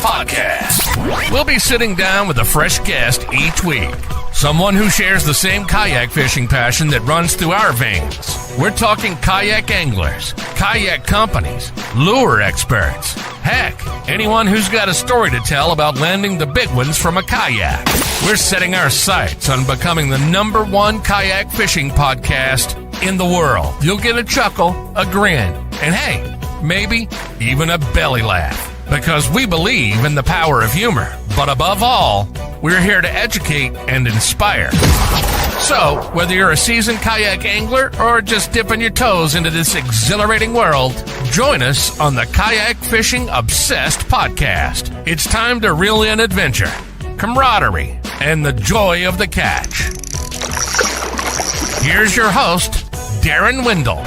Podcast. We'll be sitting down with a fresh guest each week. Someone who shares the same kayak fishing passion that runs through our veins. We're talking kayak anglers, kayak companies, lure experts. Heck, anyone who's got a story to tell about landing the big ones from a kayak. We're setting our sights on becoming the #1 kayak fishing podcast in the world. You'll get a chuckle, a grin, and hey, maybe even a belly laugh. Because we believe in the power of humor. But above all, we're here to educate and inspire. So, whether you're a seasoned kayak angler or just dipping your toes into this exhilarating world, join us on the Kayak Fishing Obsessed podcast. It's time to reel in adventure, camaraderie, and the joy of the catch. Here's your host, Daren Windle.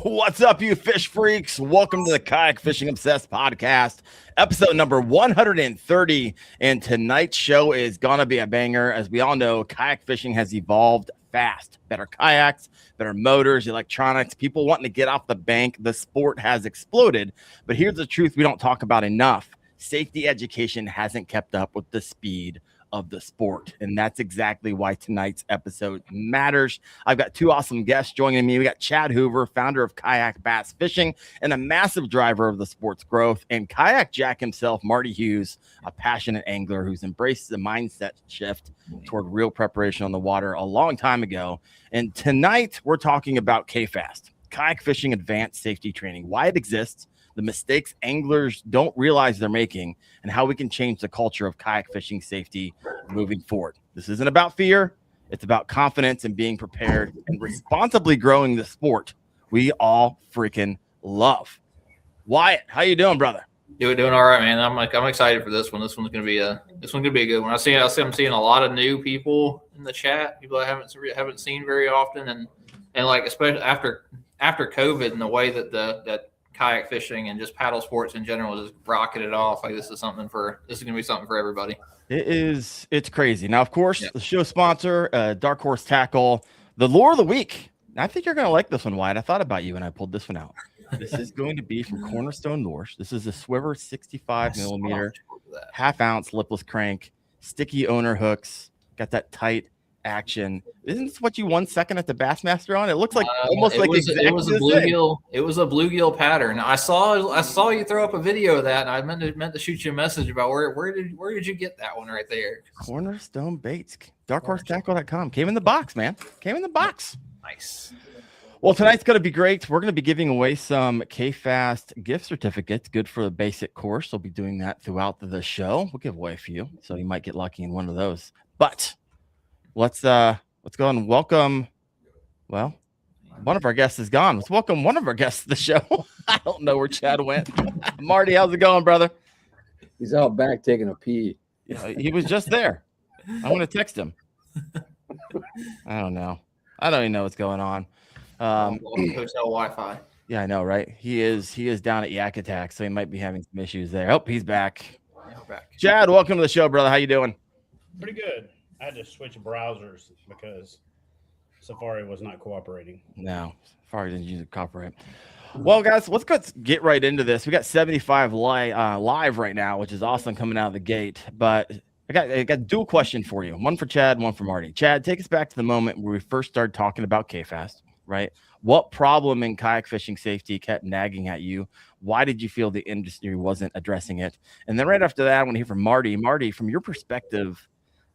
What's up, you fish freaks? Welcome to the Kayak Fishing Obsessed podcast, episode number 130. And tonight's show is going to be a banger. As we all know, kayak fishing has evolved fast. Better kayaks, better motors, electronics, people wanting to get off the bank. The sport has exploded. But here's the truth we don't talk about enough. Safety education hasn't kept up with the speed of the sport, and that's exactly why tonight's episode matters. I've got two awesome guests joining me. We got Chad Hoover, founder of Kayak Bass Fishing and a massive driver of the sport's growth, and Kayak Jack himself, Marty Hughes, a passionate angler who's embraced the mindset shift toward real preparation on the water a long time ago. And tonight we're talking about KFAST, Kayak Fishing Advanced Safety Training, why it exists, the mistakes anglers don't realize they're making, and how we can change the culture of kayak fishing safety moving forward. This isn't about fear. It's about confidence and being prepared and responsibly growing the sport we all freaking love. Wyatt, how you doing, brother? Doing all right, man. I'm excited for this one. This one's gonna be a good one. I'm seeing a lot of new people in the chat, people I haven't seen very often, and like especially after COVID and the way that kayak fishing and just paddle sports in general just rocketed off. Like this is gonna be something for everybody. It's crazy. Now, of course, The show sponsor, Dark Horse Tackle, the lure of the week. I think you're gonna like this one, Wyatt. I thought about you when I pulled this one out. This is going to be from Cornerstone Lures. This is a Swiver 65 millimeter, half-ounce lipless crank, sticky owner hooks. Got that tight action. Isn't this what you won second at the Bassmaster on? It looks like it was a bluegill. It was a bluegill pattern. I saw you throw up a video of that, and I meant to shoot you a message about where did you get that one right there? Cornerstone Baits, darkhorse.tackle.com. Came in the box, man. Came in the box. Nice. Well, tonight's going to be great. We're going to be giving away some KFAST gift certificates, good for the basic course. We'll be doing that throughout the show. We'll give away a few, so you might get lucky in one of those. But let's go and welcome. Well, one of our guests is gone. Let's welcome one of our guests to the show. I don't know where Chad went. Marty, how's it going, brother? He's out back taking a pee. Yeah, he was just there. I want to text him. I don't know. I don't even know what's going on. Hotel Wi-Fi. Yeah, I know, right? He is down at Yak Attack, so he might be having some issues there. Oh, he's back. Yeah, back. Chad, welcome to the show, brother. How you doing? Pretty good. I had to switch browsers because Safari was not cooperating. No, Safari didn't use copyright. Well, guys, let's get right into this. We got 75 live right now, which is awesome coming out of the gate. But I got a dual question for you. One for Chad, one for Marty. Chad, take us back to the moment where we first started talking about KFAST, right? What problem in kayak fishing safety kept nagging at you? Why did you feel the industry wasn't addressing it? And then right after that, I want to hear from Marty. Marty, from your perspective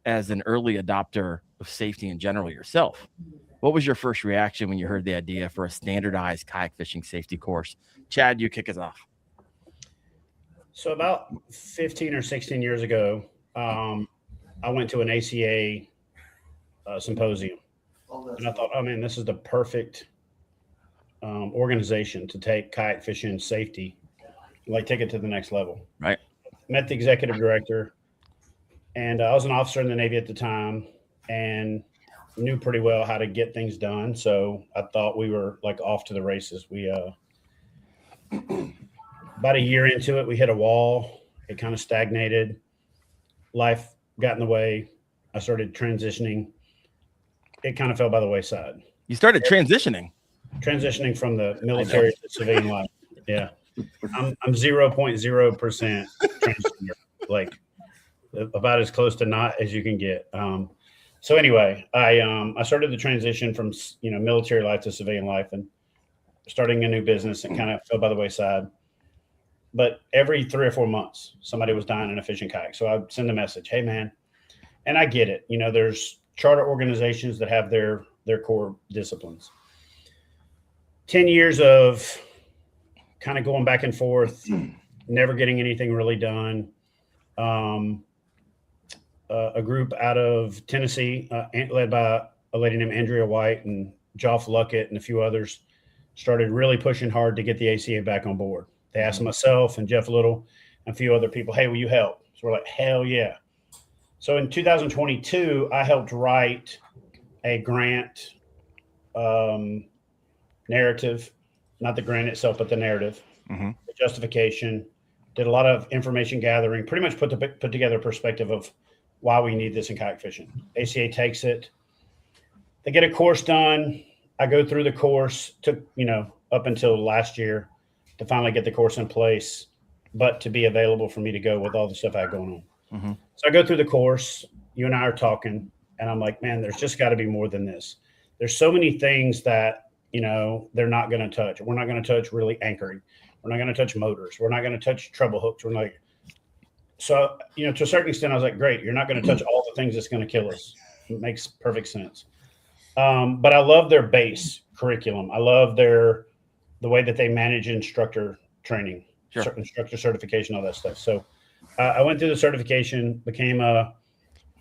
as an early adopter of safety in general yourself, what was your first reaction when you heard the idea for a standardized kayak fishing safety course? Chad, you kick us off. So about 15 or 16 years ago, I went to an ACA symposium. And I thought, oh, man, this is the perfect organization to take kayak fishing safety, like take it to the next level. Right. Met the executive director, and I was an officer in the Navy at the time and knew pretty well how to get things done. So I thought we were like off to the races. We about a year into it, we hit a wall. It kind of stagnated. Life got in the way. I started transitioning. It kind of fell by the wayside. You started transitioning from the military to civilian life. Yeah. I'm 0.0% transgender, like about as close to not as you can get. So anyway, I started the transition from military life to civilian life and starting a new business, and kind of fell by the wayside. But every 3 or 4 months, somebody was dying in a fishing kayak. So I'd send a message, hey man, and I get it. There's charter organizations that have their core disciplines. 10 years of kind of going back and forth, never getting anything really done. A group out of Tennessee, led by a lady named Andrea White and Joff Luckett and a few others, started really pushing hard to get the ACA back on board. They asked myself and Jeff Little and a few other people, hey, will you help? So we're like, hell yeah. So in 2022, I helped write a grant narrative, not the grant itself, but the narrative, the justification, did a lot of information gathering, pretty much put together a perspective of why we need this in kayak fishing. ACA takes it. They get a course done. I go through the course, took, up until last year to finally get the course in place, but to be available for me to go with all the stuff I had going on. So I go through the course, you and I are talking, and I'm like, man, there's just got to be more than this. There's so many things that, they're not going to touch. We're not going to touch really anchoring. We're not going to touch motors. We're not going to touch treble hooks. So, to a certain extent, I was like, great, you're not going to touch all the things that's going to kill us. It makes perfect sense. But I love their base curriculum. I love the way that they manage instructor training, instructor certification, all that stuff. So I went through the certification, became a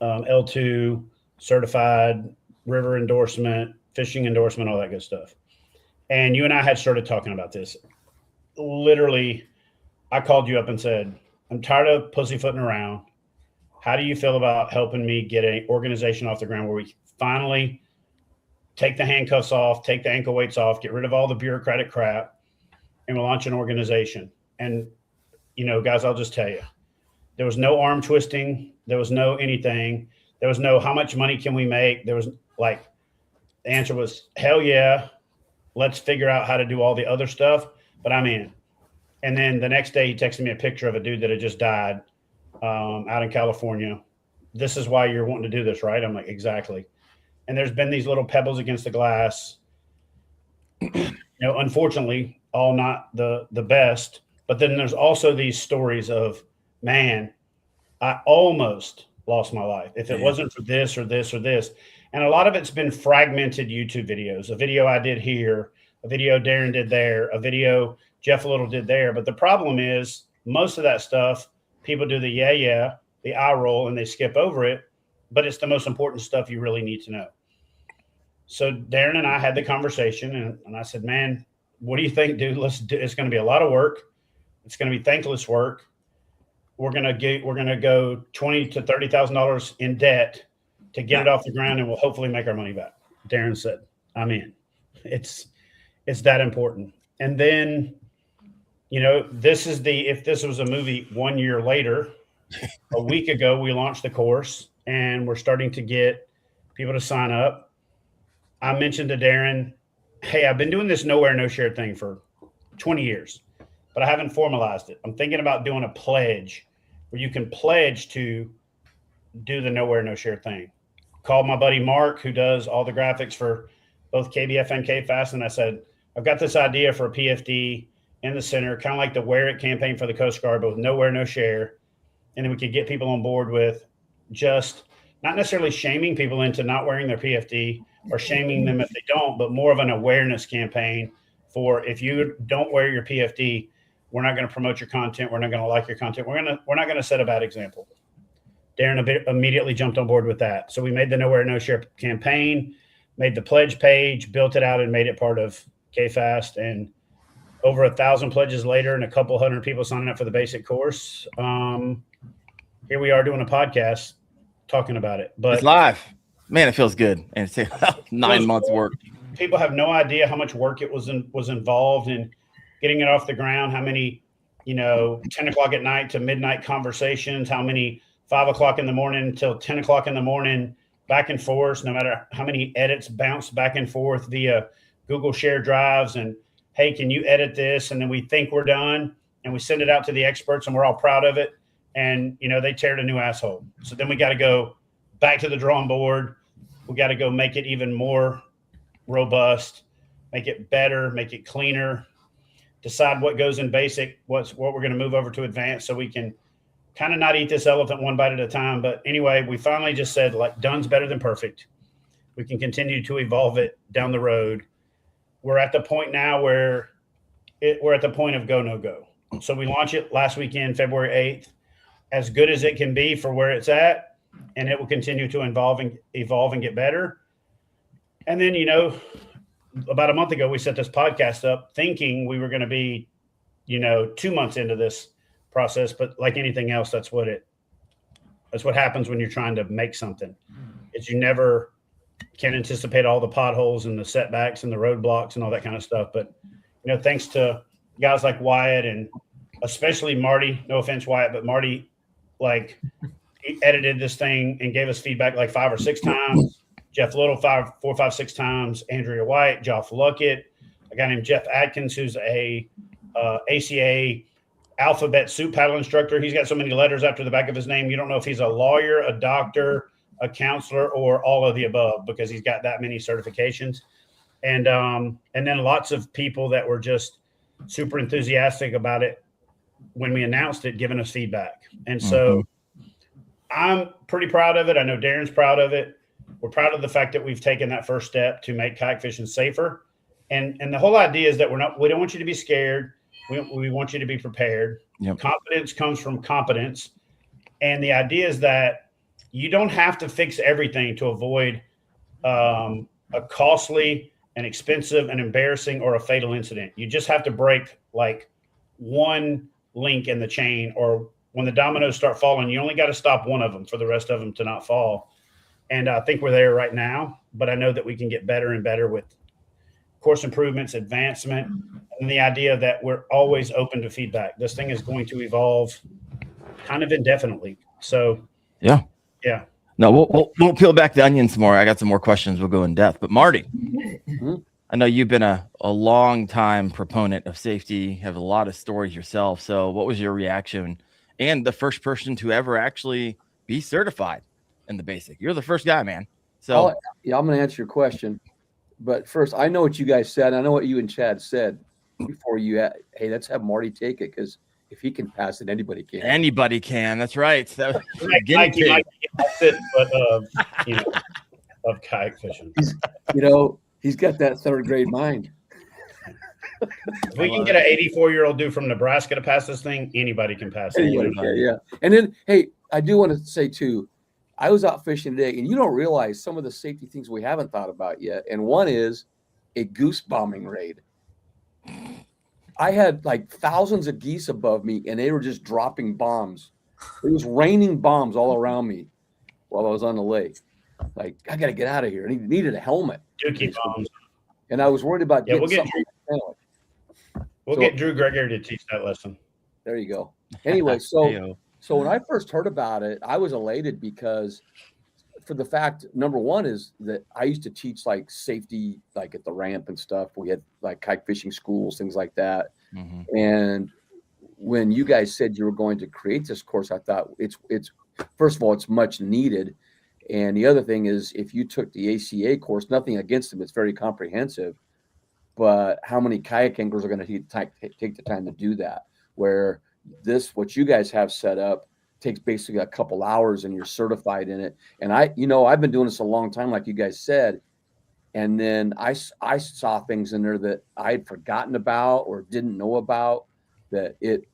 L2 certified, river endorsement, fishing endorsement, all that good stuff. And you and I had started talking about this. Literally, I called you up and said, I'm tired of pussyfooting around. How do you feel about helping me get an organization off the ground where we finally take the handcuffs off, take the ankle weights off, get rid of all the bureaucratic crap, and we'll launch an organization? And, guys, I'll just tell you, there was no arm twisting. There was no anything. There was no how much money can we make. There was the answer was, hell yeah, let's figure out how to do all the other stuff, but I'm in. And then the next day he texted me a picture of a dude that had just died out in California. This is why you're wanting to do this, right? I'm like, exactly. And there's been these little pebbles against the glass, unfortunately, all not the best. But then there's also these stories of, man, I almost lost my life if it wasn't for this or this or this. And a lot of it's been fragmented YouTube videos, a video I did here, a video Daren did there, a video Jeff Little did there. But the problem is most of that stuff, people do the the eye roll, and they skip over it. But it's the most important stuff you really need to know. So Daren and I had the conversation, and I said, man, what do you think, dude? Let's do. It's going to be a lot of work. It's going to be thankless work. We're going to go $20,000 to $30,000 in debt to get it off the ground, and we'll hopefully make our money back. Daren said, I'm in. It's that important. And then, if this was a movie 1 year later, a week ago, we launched the course, and we're starting to get people to sign up. I mentioned to Daren, hey, I've been doing this nowhere, no share thing for 20 years, but I haven't formalized it. I'm thinking about doing a pledge where you can pledge to do the nowhere, no share thing. Called my buddy Mark, who does all the graphics for both KBF and KFAST, and I said, I've got this idea for a PFD in the center, kind of like the Wear It campaign for the Coast Guard, but with nowhere, no share. And then we could get people on board with just not necessarily shaming people into not wearing their PFD or shaming them if they don't, but more of an awareness campaign for, if you don't wear your PFD, we're not going to promote your content. We're not going to like your content. We're not going to set a bad example. Daren immediately jumped on board with that. So we made the Nowhere No Share campaign, made the pledge page, built it out, and made it part of KFAST. And over 1,000 pledges later and a couple hundred people signing up for the basic course, here we are doing a podcast talking about it. But it's live. Man, it feels good. And it's 9 months work. People have no idea how much work it was involved in getting it off the ground, how many, 10 o'clock at night to midnight conversations, how many 5 o'clock in the morning till 10 o'clock in the morning, back and forth, no matter how many edits bounce back and forth via Google Share drives. And hey, can you edit this? And then we think we're done and we send it out to the experts and we're all proud of it. And, they tear it a new asshole. So then we got to go back to the drawing board. We got to go make it even more robust, make it better, make it cleaner, decide what goes in basic, what we're going to move over to advanced, so we can kind of not eat this elephant one bite at a time. But anyway, we finally just said, like, done's better than perfect. We can continue to evolve it down the road. We're at the point now where we're at the point of go, no go. So we launch it last weekend, February 8th, as good as it can be for where it's at. And it will continue to evolve and get better. And then, about a month ago, we set this podcast up thinking we were going to be, 2 months into this process. But like anything else, that's what happens when you're trying to make something. Is you never can anticipate all the potholes and the setbacks and the roadblocks and all that kind of stuff. But, thanks to guys like Wyatt and especially Marty, no offense, Wyatt, but Marty, he edited this thing and gave us feedback like 5 or 6 times. Jeff Little, 4, 5, 6 times. Andrea White, Joff Luckett, a guy named Jeff Atkins, who's a ACA alphabet soup paddle instructor. He's got so many letters after the back of his name. You don't know if he's a lawyer, a doctor, a counselor, or all of the above, because he's got that many certifications. And then lots of people that were just super enthusiastic about it when we announced it, giving us feedback. And so I'm pretty proud of it. I know Daren's proud of it. We're proud of the fact that we've taken that first step to make kayak fishing safer. And the whole idea is that we don't want you to be scared. We want you to be prepared. Yep. Confidence comes from competence. And the idea is that you don't have to fix everything to avoid a costly and expensive and embarrassing or a fatal incident. You just have to break like one link in the chain, or when the dominoes start falling, you only got to stop one of them for the rest of them to not fall. And I think we're there right now, but I know that we can get better and better with course improvements, advancement, and the idea that we're always open to feedback. This thing is going to evolve kind of indefinitely. So, yeah. No, we'll peel back the onions more. I got some more questions. We'll go in depth. But Marty, I know you've been a long time proponent of safety, have a lot of stories yourself. So what was your reaction? And the first person to ever actually be certified in the basic. You're the first guy, man. So I'm going to answer your question. But first, I know what you guys said. I know what you and Chad said before hey, let's have Marty take it, because if he can pass it, anybody can. Anybody can. That's right. So, of kayak fishing. He's got that third grade mind. If we can get an 84-year-old dude from Nebraska to pass this thing, anybody can pass it. Yeah. And then, hey, I do want to say too, I was out fishing today, and you don't realize some of the safety things we haven't thought about yet. And one is a goose bombing raid. I had like thousands of geese above me, and they were just dropping bombs. It was raining bombs all around me while I was on the lake. Like, I got to get out of here. And he needed a helmet. Dookie bombs. And I was worried about getting We'll get Drew Gregory to teach that lesson. There you go. Anyway, so when I first heard about it, I was elated because for the fact, number one is that I used to teach like safety, like at the ramp and stuff. We had like kayak fishing schools, things like that. Mm-hmm. And when you guys said you were going to create this course, I thought it's first of all, it's much needed. And the other thing is, if you took the ACA course, nothing against them, it's very comprehensive. But how many kayak anglers are going to take the time to do that? Where what you guys have set up takes basically a couple hours and you're certified in it. And I've been doing this a long time, like you guys said. And then I saw things in there that I had forgotten about or didn't know about, that it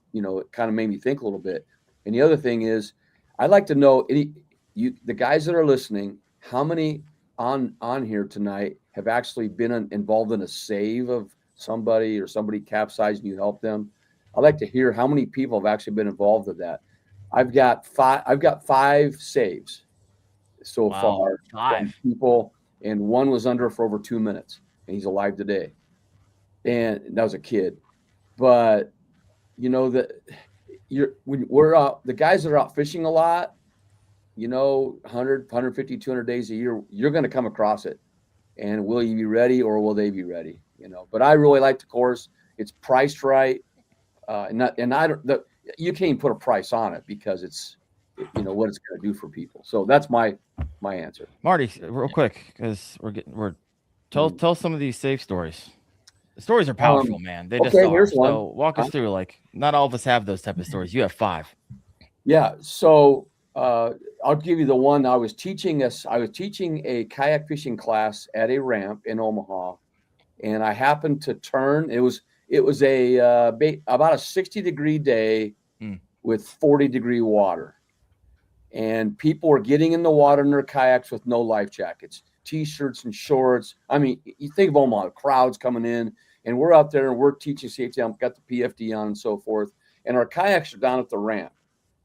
kind of made me think a little bit. And the other thing is, I'd like to know, the guys that are listening, how many on here tonight have actually been involved in a save of somebody, or somebody capsized and you helped them? I'd like to hear how many people have actually been involved with that. I've got 5 saves so far. 5 people, and one was under for over 2 minutes, and he's alive today. And that was a kid. But when we're out, the guys that are out fishing a lot, 100, 150, 200 days a year, you're going to come across it. And will you be ready, or will they be ready? But I really like the course. It's priced right. You can't even put a price on it because it's, what it's going to do for people. So that's my answer. Marty, real quick, because tell some of these safe stories. The stories are powerful, man. They just are. Here's one. So walk us through, not all of us have those type of stories. You have 5. Yeah. So I'll give you the one. I was teaching a kayak fishing class at a ramp in Omaha, and I happened to turn. It was about a 60-degree day with 40-degree water, and people were getting in the water in their kayaks with no life jackets, t-shirts and shorts. I mean, you think of Omaha, crowds coming in, and we're out there and we're teaching safety. I've got the PFD on and so forth, and our kayaks are down at the ramp,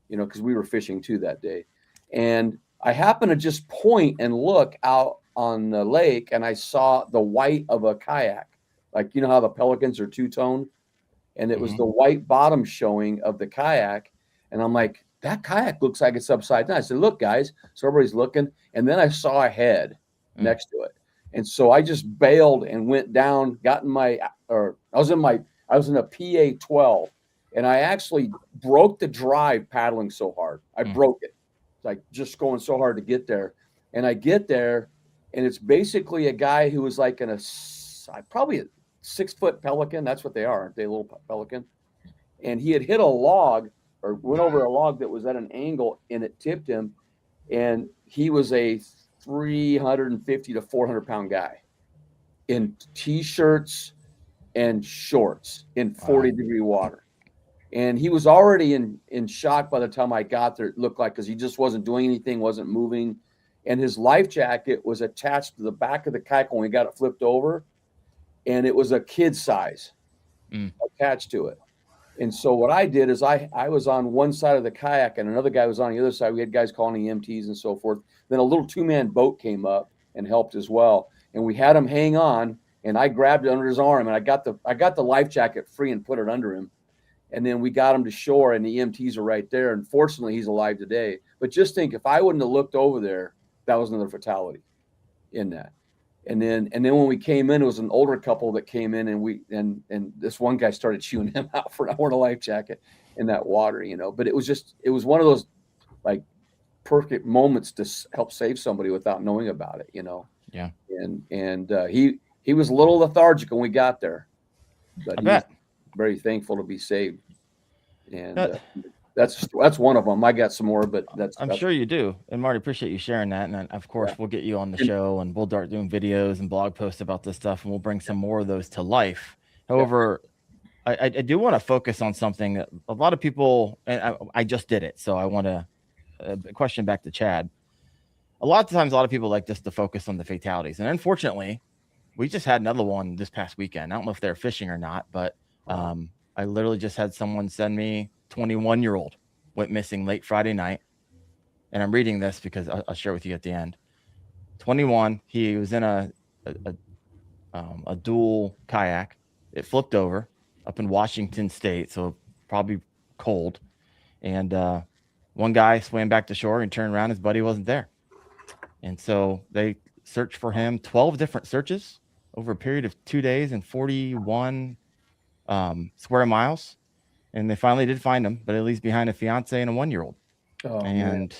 because we were fishing too that day. And I happened to just point and look out on the lake, and I saw the white of a kayak. Like, how the pelicans are two-tone, and it was the white bottom showing of the kayak. And I'm like, that kayak looks like it's upside down. I said, look, guys. So everybody's looking. And then I saw a head next to it. And so I just bailed and went down, I was in a PA 12, and I actually broke the drive paddling so hard. I broke it. Like just going so hard to get there. And I get there, and it's basically a guy who was like probably a 6-foot pelican. That's what they are, aren't they? A little pelican. And he had hit a log or went over a log that was at an angle, and it tipped him. And he was a 350 to 400 pound guy in t-shirts and shorts in 40-degree water. And he was already in shock by the time I got there, it looked like, because he just wasn't doing anything, wasn't moving. And his life jacket was attached to the back of the kayak when we got it flipped over. And it was a kid size attached to it. And so what I did is I was on one side of the kayak and another guy was on the other side. We had guys calling EMTs and so forth. Then a little 2-man boat came up and helped as well. And we had him hang on, and I grabbed it under his arm, and I got the life jacket free and put it under him. And then we got him to shore, and the EMTs are right there. And fortunately, he's alive today. But just think, if I wouldn't have looked over there, that was another fatality in that. And then when we came in, it was an older couple that came in, and this one guy started chewing him out for not wearing a life jacket in that water, But it was one of those like perfect moments to help save somebody without knowing about it, Yeah. And he was a little lethargic when we got there, but I bet. Very thankful to be saved. And that's one of them. I got some more, but I'm sure you do. And Marty, appreciate you sharing that. And then, of course, we'll get you on the show, and we'll start doing videos and blog posts about this stuff, and we'll bring some more of those to life. However, I do want to focus on something that a lot of people, and I just did it, so I want to question back to Chad. A lot of times, a lot of people like just to focus on the fatalities. And unfortunately, we just had another one this past weekend. I don't know if they're fishing or not, but I literally just had someone send me 21-year-old went missing late Friday night. And I'm reading this because I'll share with you at the end. 21, he was in a dual kayak. It flipped over up in Washington State, so probably cold. And one guy swam back to shore and turned around. His buddy wasn't there. And so they searched for him, 12 different searches over a period of 2 days and 41 square miles. And they finally did find him, but at least behind a fiance and a 1-year-old. And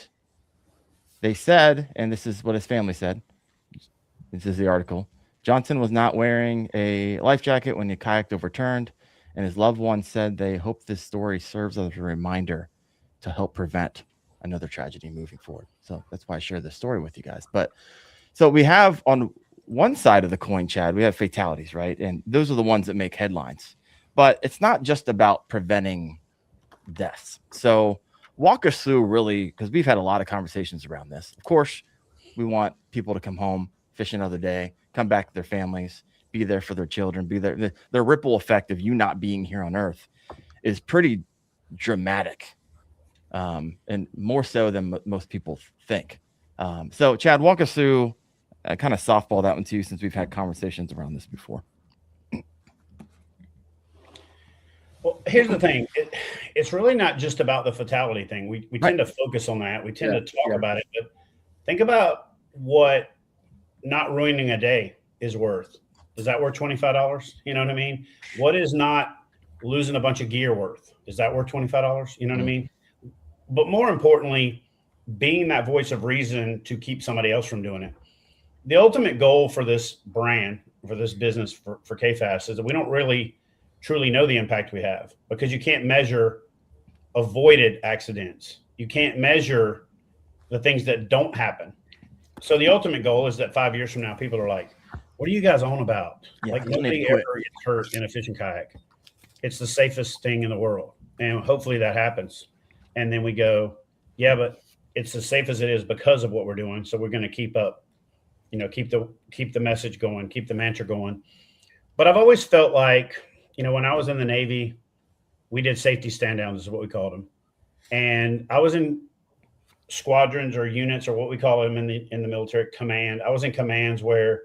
they said, and this is what his family said. This is the article. Johnson was not wearing a life jacket when the kayak overturned, and his loved ones said they hope this story serves as a reminder to help prevent another tragedy moving forward. So that's why I share this story with you guys. But so we have on one side of the coin, Chad, we have fatalities, right? And those are the ones that make headlines. But it's not just about preventing deaths. So walk us through really, because we've had a lot of conversations around this. Of course, we want people to come home, fish another day, come back to their families, be there for their children, be there. The ripple effect of you not being here on Earth is pretty dramatic, and more so than most people think. So, Chad, walk us through, kind of softball that one to you, since we've had conversations around this before. Well, here's the thing. It's really not just about the fatality thing. We tend to focus on that. We tend to talk about it. But think about what not ruining a day is worth. Is that worth $25? You know what I mean? What is not losing a bunch of gear worth? Is that worth $25? You know what I mean? But more importantly, being that voice of reason to keep somebody else from doing it. The ultimate goal for this brand, for this business, for KFAST, is that we don't really truly know the impact we have, because you can't measure avoided accidents. You can't measure the things that don't happen. So the ultimate goal is that 5 years from now, people are like, what are you guys on about? Yeah, like, nobody ever gets hurt in a fishing kayak. It's the safest thing in the world. And hopefully that happens. And then we go, yeah, but it's as safe as it is because of what we're doing. So we're going to keep up, keep the message going, keep the mantra going. But I've always felt like, when I was in the Navy, we did safety stand downs is what we called them. And I was in squadrons or units, or what we call them in the military, command. I was in commands where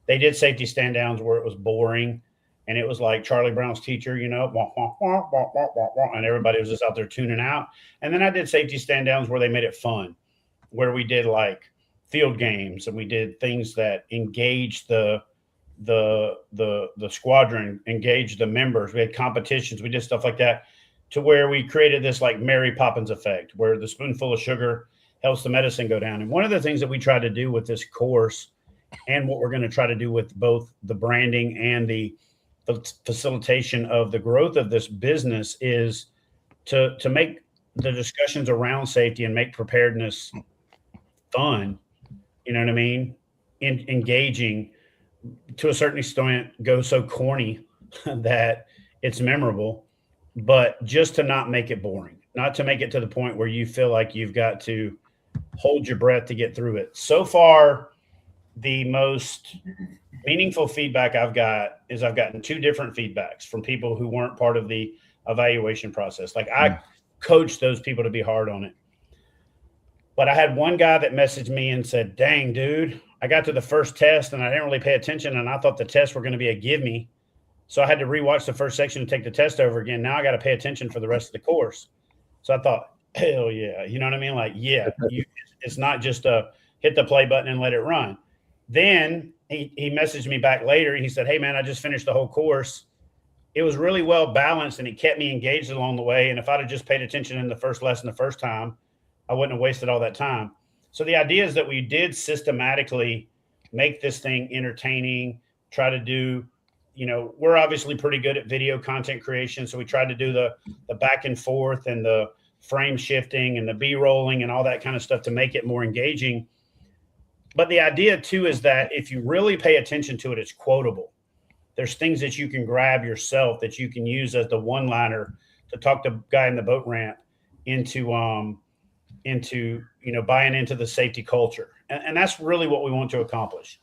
they did safety stand downs where it was boring. And it was like Charlie Brown's teacher, wah, wah, wah, wah, wah, wah, wah, and everybody was just out there tuning out. And then I did safety stand downs where they made it fun, where we did like field games, and we did things that engaged the squadron, engaged the members. We had competitions. We did stuff like that, to where we created this like Mary Poppins effect, where the spoonful of sugar helps the medicine go down. And one of the things that we tried to do with this course, and what we're going to try to do with both the branding and the facilitation of the growth of this business, is to make the discussions around safety and make preparedness fun. You know what I mean? Engaging, to a certain extent, go so corny that it's memorable, but just to not make it boring, not to make it to the point where you feel like you've got to hold your breath to get through it. So far, the most meaningful feedback I've gotten 2 different feedbacks from people who weren't part of the evaluation process. Like, I coached those people to be hard on it. But I had one guy that messaged me and said, dang, dude, I got to the first test and I didn't really pay attention, and I thought the tests were going to be a give me. So I had to rewatch the first section and take the test over again. Now I got to pay attention for the rest of the course. So I thought, hell yeah. You know what I mean? Like, yeah, it's not just a hit the play button and let it run. Then he messaged me back later and he said, hey man, I just finished the whole course. It was really well balanced and it kept me engaged along the way. And if I'd have just paid attention in the first lesson the first time, I wouldn't have wasted all that time. So the idea is that we did systematically make this thing entertaining, try to do, we're obviously pretty good at video content creation. So we tried to do the back and forth and the frame shifting and the B-rolling and all that kind of stuff to make it more engaging. But the idea too is that if you really pay attention to it, it's quotable. There's things that you can grab yourself that you can use as the one-liner to talk the guy in the boat ramp into buying into the safety culture. And that's really what we want to accomplish,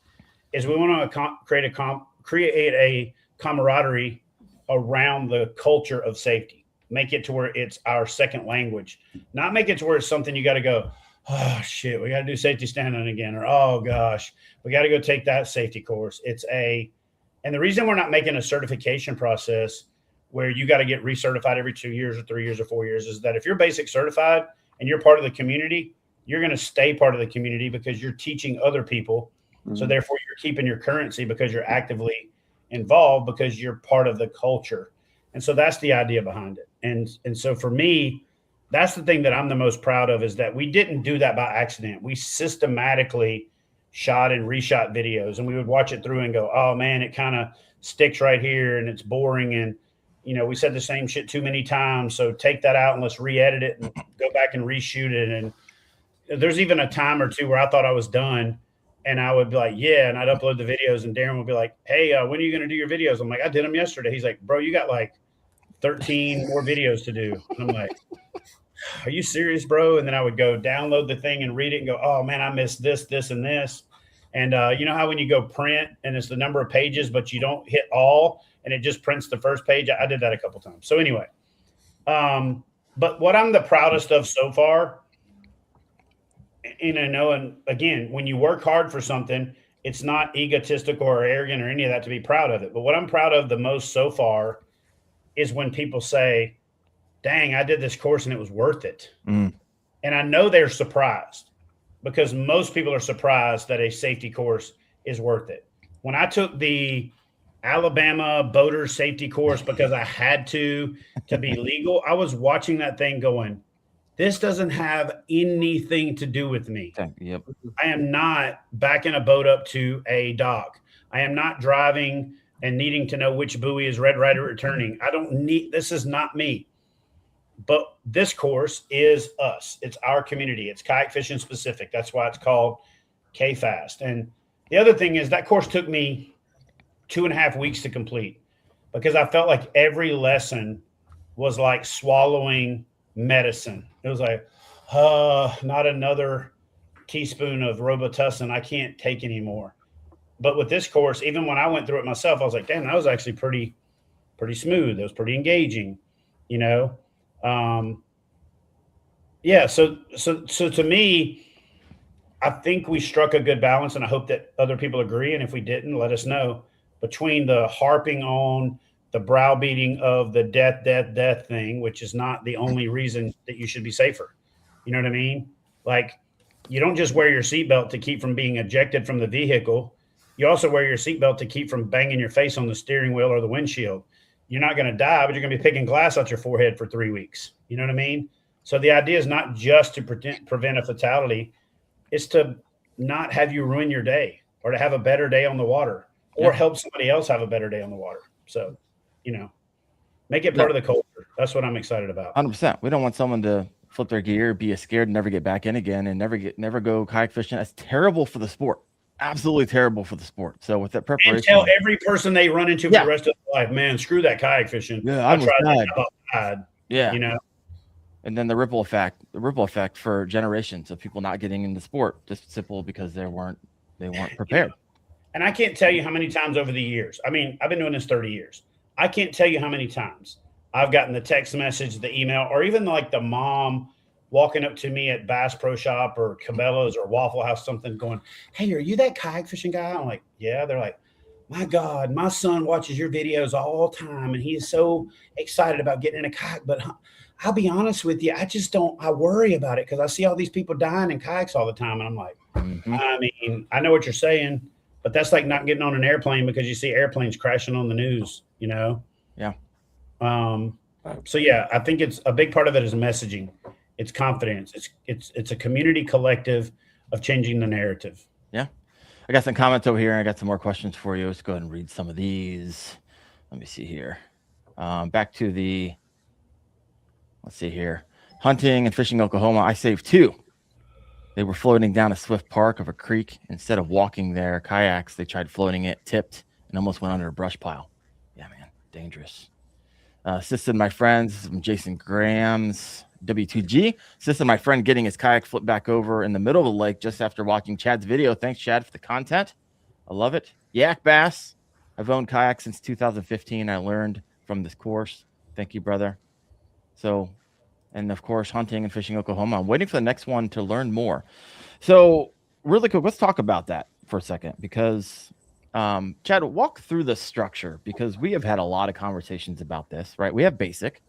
is we want to create a camaraderie around the culture of safety. Make it to where it's our second language, not make it to where it's something you got to go, oh shit, we got to do safety stand-on again, or oh gosh, we got to go take that safety course. And the reason we're not making a certification process where you got to get recertified every 2 years or 3 years or 4 years is that if you're basic certified and you're part of the community, you're going to stay part of the community because you're teaching other people. Mm-hmm. So therefore you're keeping your currency because you're actively involved, because you're part of the culture. And so that's the idea behind it. And so for me, that's the thing that I'm the most proud of, is that we didn't do that by accident. We systematically shot and reshot videos, and we would watch it through and go, oh man, it kind of sticks right here and it's boring. And, we said the same shit too many times. So take that out and let's re-edit it and go back and reshoot it. And there's even a time or two where I thought I was done and I would be like, yeah. And I'd upload the videos and Daren would be like, hey, when are you going to do your videos? I'm like, I did them yesterday. He's like, bro, you got like 13 more videos to do. And I'm like, are you serious, bro? And then I would go download the thing and read it and go, oh man, I missed this, this, and this. And you know how when you go print and it's the number of pages, but you don't hit all and it just prints the first page? I did that a couple times. So anyway, but what I'm the proudest of so far, and again, when you work hard for something, it's not egotistical or arrogant or any of that to be proud of it. But what I'm proud of the most so far is when people say, dang, I did this course and it was worth it. Mm. And I know they're surprised, because most people are surprised that a safety course is worth it. When I took the Alabama boater safety course because I had to be legal. I was watching that thing going, this doesn't have anything to do with me. Yep. I am not backing a boat up to a dock. I am not driving and needing to know which buoy is red, right, or returning. I don't need, this is not me. But this course is us. It's our community. It's kayak fishing specific. That's why it's called KFAST. And the other thing is that course took me 2.5 weeks to complete because I felt like every lesson was like swallowing medicine. It was like, not another teaspoon of Robitussin. I can't take anymore. But with this course, even when I went through it myself, I was like, damn, that was actually pretty smooth. It was pretty engaging, you know? Yeah. So to me, I think we struck a good balance, and I hope that other people agree. And if we didn't, let us know, between the harping on the browbeating of the death thing, which is not the only reason that you should be safer. You know what I mean? Like, you don't just wear your seatbelt to keep from being ejected from the vehicle. You also wear your seatbelt to keep from banging your face on the steering wheel or the windshield. You're not going to die, but you're going to be picking glass out your forehead for 3 weeks. You know what I mean? So the idea is not just to prevent a fatality. It's to not have you ruin your day, or to have a better day on the water, or help somebody else have a better day on the water. So, you know, make it part of the culture. That's what I'm excited about. 100%. We don't want someone to flip their gear, be scared, and never get back in again, and never go kayak fishing. That's terrible for the sport. Absolutely terrible for the sport. So with that preparation, and tell every person they run into for the rest of their life, man, screw that kayak fishing. Yeah, I tried that. Yeah, you know. And then the ripple effect for generations of people not getting into sport, just simple because they weren't prepared. And I can't tell you how many times over the years. I mean, I've been doing this 30 years. I can't tell you how many times I've gotten the text message, the email, or even like the mom walking up to me at Bass Pro Shop or Cabela's or Waffle House, something, going, "Hey, are you that kayak fishing guy?" I'm like, "Yeah." They're like, "My God, my son watches your videos all the time, and he is so excited about getting in a kayak. But I'll be honest with you, I worry about it because I see all these people dying in kayaks all the time." And I'm like, I mean, I know what you're saying, but that's like not getting on an airplane because you see airplanes crashing on the news, you know? Yeah. So yeah, I think it's a big part of it is messaging. It's confidence. It's a community collective of changing the narrative. Yeah. I got some comments over here. I got some more questions for you. Let's go ahead and read some of these. Let me see here. Back to let's see here. Hunting and fishing Oklahoma. I saved 2. They were floating down a swift park of a creek. Instead of walking their kayaks, they tried floating it, tipped, and almost went under a brush pile. Yeah, man. Dangerous. Assisted my friends from Jason Graham's W2G. Assisted my friend getting his kayak flipped back over in the middle of the lake just after watching Chad's video. Thanks, Chad, for the content. I love it. Yak Bass. I've owned kayaks since 2015. I learned from this course. Thank you, brother. So, and of course, hunting and fishing Oklahoma. I'm waiting for the next one to learn more. So really quick, let's talk about that for a second, because Chad, walk through the structure, because we have had a lot of conversations about this, right? We have basic,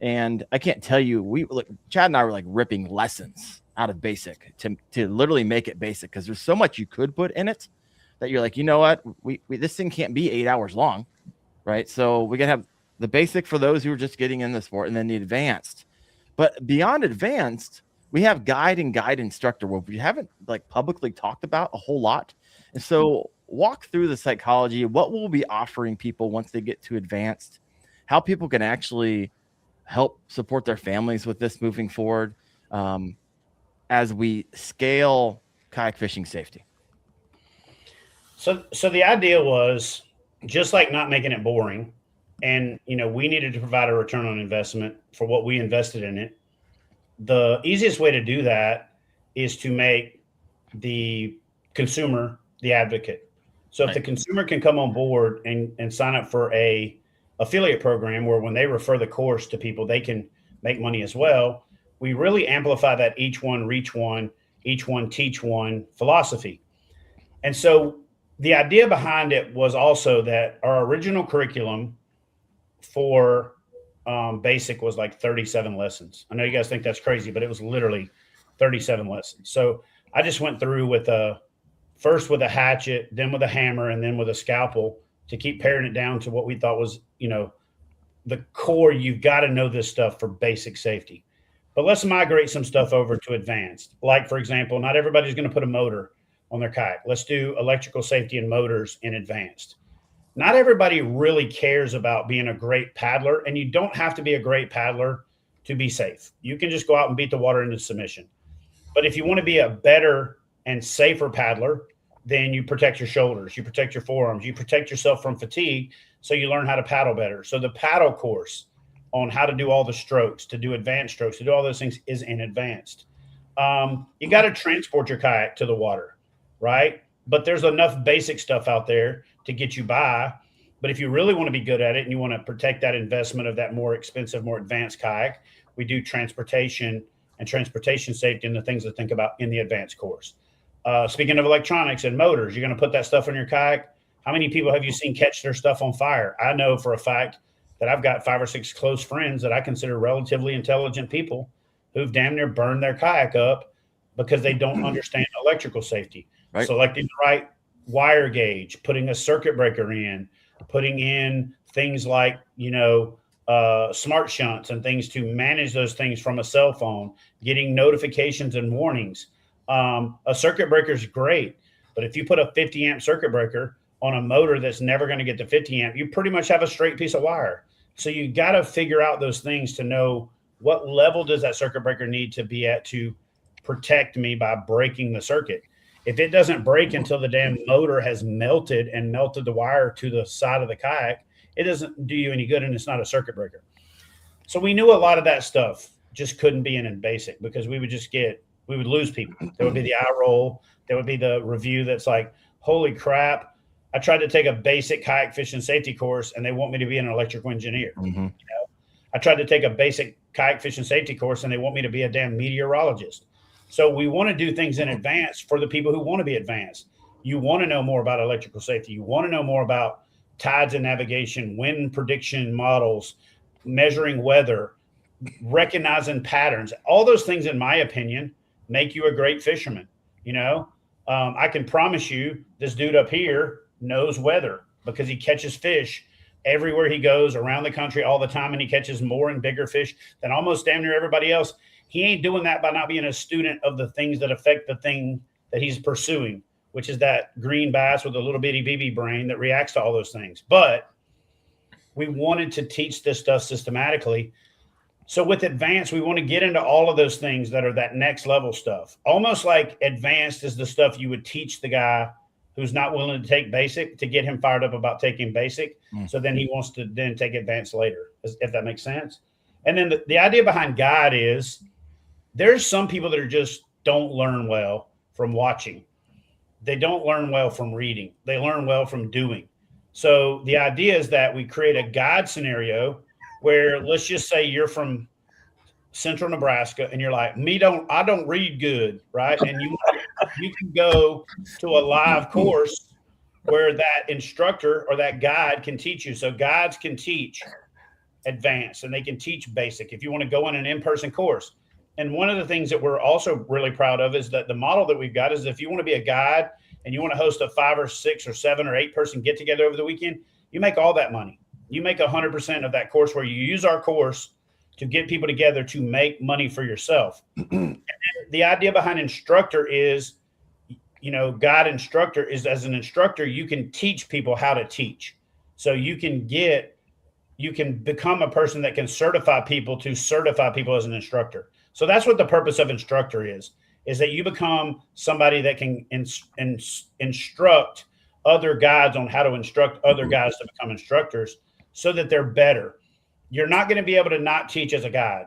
and I can't tell you, Chad and I were like ripping lessons out of basic to literally make it basic, because there's so much you could put in it that you're like, you know what, we this thing can't be 8 hours long, right? So we gotta have the basic for those who are just getting in the sport, and then the advanced. But beyond advanced, we have guide and guide instructor, where we haven't like publicly talked about a whole lot. And so walk through the psychology, what we'll be offering people once they get to advanced, how people can actually help support their families with this moving forward as we scale kayak fishing safety. So the idea was just like not making it boring. And, you know, we needed to provide a return on investment for what we invested in it. The easiest way to do that is to make the consumer the advocate. So if the consumer can come on board and sign up for a affiliate program where when they refer the course to people, they can make money as well, we really amplify that each one reach one, each one teach one philosophy. And so the idea behind it was also that our original curriculum for basic was like 37 lessons. I know you guys think that's crazy, but it was literally 37 lessons. So I just went through first with a hatchet, then with a hammer, and then with a scalpel to keep paring it down to what we thought was, the core. You've got to know this stuff for basic safety. But let's migrate some stuff over to advanced. Like, for example, not everybody's going to put a motor on their kayak. Let's do electrical safety and motors in advanced. Not everybody really cares about being a great paddler, and you don't have to be a great paddler to be safe. You can just go out and beat the water into submission. But if you want to be a better and safer paddler, then you protect your shoulders, you protect your forearms, you protect yourself from fatigue, so you learn how to paddle better. So the paddle course on how to do all the strokes, to do advanced strokes, to do all those things is in advanced. You got to transport your kayak to the water, right? But there's enough basic stuff out there to get you by. But if you really want to be good at it and you want to protect that investment of that more expensive, more advanced kayak, we do transportation and transportation safety and the things to think about in the advanced course. Speaking of electronics and motors, you're going to put that stuff on your kayak. How many people have you seen catch their stuff on fire? I know for a fact that I've got 5 or 6 close friends that I consider relatively intelligent people who've damn near burned their kayak up because they don't understand electrical safety. Right. Selecting the right wire gauge, putting a circuit breaker in, putting in things like, smart shunts and things to manage those things from a cell phone, getting notifications and warnings. A circuit breaker is great, but if you put a 50 amp circuit breaker on a motor that's never going to get to 50 amp, you pretty much have a straight piece of wire. So you got to figure out those things to know what level does that circuit breaker need to be at to protect me by breaking the circuit. If it doesn't break until the damn motor has melted the wire to the side of the kayak, it doesn't do you any good, and it's not a circuit breaker. So we knew a lot of that stuff just couldn't be in basic because we would lose people. There would be the eye roll. There would be the review that's like, holy crap, I tried to take a basic kayak fishing safety course and they want me to be an electrical engineer. Mm-hmm. I tried to take a basic kayak fishing safety course and they want me to be a damn meteorologist. So we want to do things in advance for the people who want to be advanced. You want to know more about electrical safety. You want to know more about tides and navigation, wind prediction models, measuring weather, recognizing patterns. All those things, in my opinion, make you a great fisherman. I can promise you this dude up here knows weather because he catches fish everywhere he goes around the country all the time, and he catches more and bigger fish than almost damn near everybody else. He ain't doing that by not being a student of the things that affect the thing that he's pursuing, which is that green bass with a little bitty BB brain that reacts to all those things. But we wanted to teach this stuff systematically. So with advanced, we want to get into all of those things that are that next level stuff. Almost like advanced is the stuff you would teach the guy who's not willing to take basic to get him fired up about taking basic. So then he wants to then take advanced later, if that makes sense. And then the idea behind guide is there's some people that are just don't learn well from watching. They don't learn well from reading. They learn well from doing. So the idea is that we create a guide scenario where, let's just say you're from central Nebraska and you're like, I don't read good, right? And you can go to a live course where that instructor or that guide can teach you. So guides can teach advanced and they can teach basic if you want to go on an in-person course. And one of the things that we're also really proud of is that the model that we've got is if you want to be a guide and you want to host a 5 or 6 or 7 or 8 person get together over the weekend, you make all that money. You make 100% of that course where you use our course to get people together to make money for yourself. And the idea behind instructor is, guide instructor is, as an instructor, you can teach people how to teach. So you can become a person that can certify people as an instructor. So that's what the purpose of instructor is that you become somebody that can instruct other guides on how to instruct other guys to become instructors so that they're better. You're not going to be able to not teach as a guide,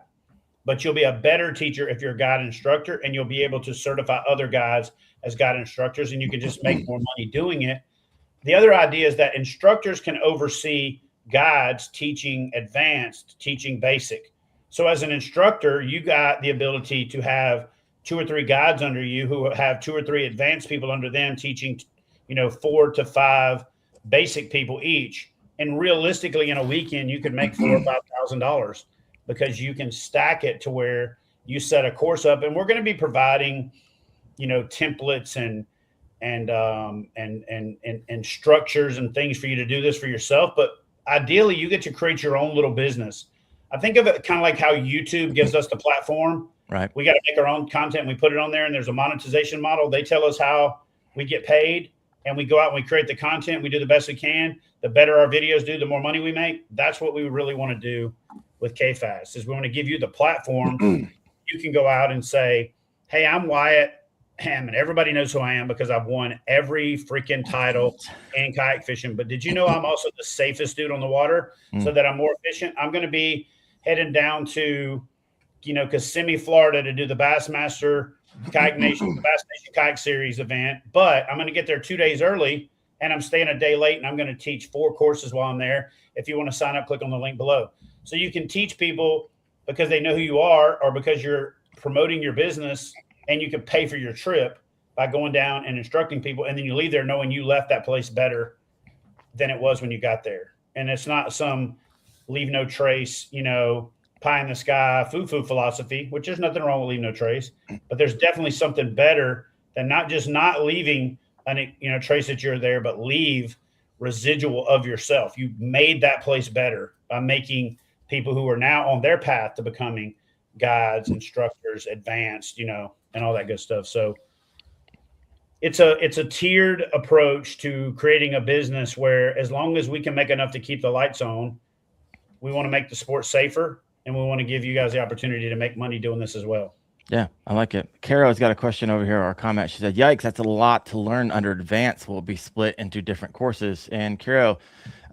but you'll be a better teacher if you're a guide instructor, and you'll be able to certify other guides as guide instructors, and you can just make more money doing it. The other idea is that instructors can oversee guides teaching advanced, teaching basic. So as an instructor, you got the ability to have 2 or 3 guides under you who have 2 or 3 advanced people under them teaching, 4 to 5 basic people each. And realistically, in a weekend, you could make $4,000 or $5,000 because you can stack it to where you set a course up. And we're going to be providing, templates and and structures and things for you to do this for yourself. But ideally, you get to create your own little business. I think of it kind of like how YouTube gives us the platform. Right. We got to make our own content. We put it on there, and there's a monetization model. They tell us how we get paid, and we go out and we create the content. We do the best we can. The better our videos do, the more money we make. That's what we really want to do with KFAST, is we want to give you the platform. You can go out and say, hey, I'm Wyatt, and everybody knows who I am because I've won every freaking title in kayak fishing. But did you know I'm also the safest dude on the water so that I'm more efficient? I'm going to be heading down to, Kissimmee, Florida to do the Bassmaster Kayak Nation, the Bass Nation Kayak Series event. But I'm going to get there 2 days early, and I'm staying a day late, and I'm going to teach 4 courses while I'm there. If you want to sign up, click on the link below. So you can teach people because they know who you are or because you're promoting your business, and you can pay for your trip by going down and instructing people. And then you leave there knowing you left that place better than it was when you got there. And it's not some leave no trace, pie in the sky, foo-foo philosophy, which there's nothing wrong with leave no trace, but there's definitely something better than not just not leaving trace that you're there, but leave residual of yourself. You made that place better by making people who are now on their path to becoming guides, instructors, advanced, and all that good stuff. So it's a tiered approach to creating a business where, as long as we can make enough to keep the lights on, we want to make the sport safer, and we want to give you guys the opportunity to make money doing this as well. Yeah, I like it. Carol's got a question over here, or a comment. She said, yikes, that's a lot to learn under advanced. Will be split into different courses. And Carol,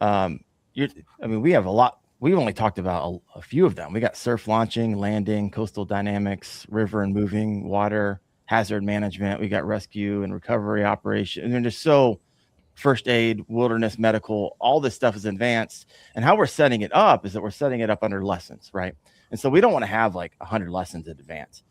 we have a lot. We've only talked about a few of them. We got surf launching, landing, coastal dynamics, river and moving, water, hazard management. We got rescue and recovery operation. And they're just so first aid, wilderness medical, all this stuff is advanced. And how we're setting it up is that we're setting it up under lessons, right? And so we don't want to have like 100 lessons in advance.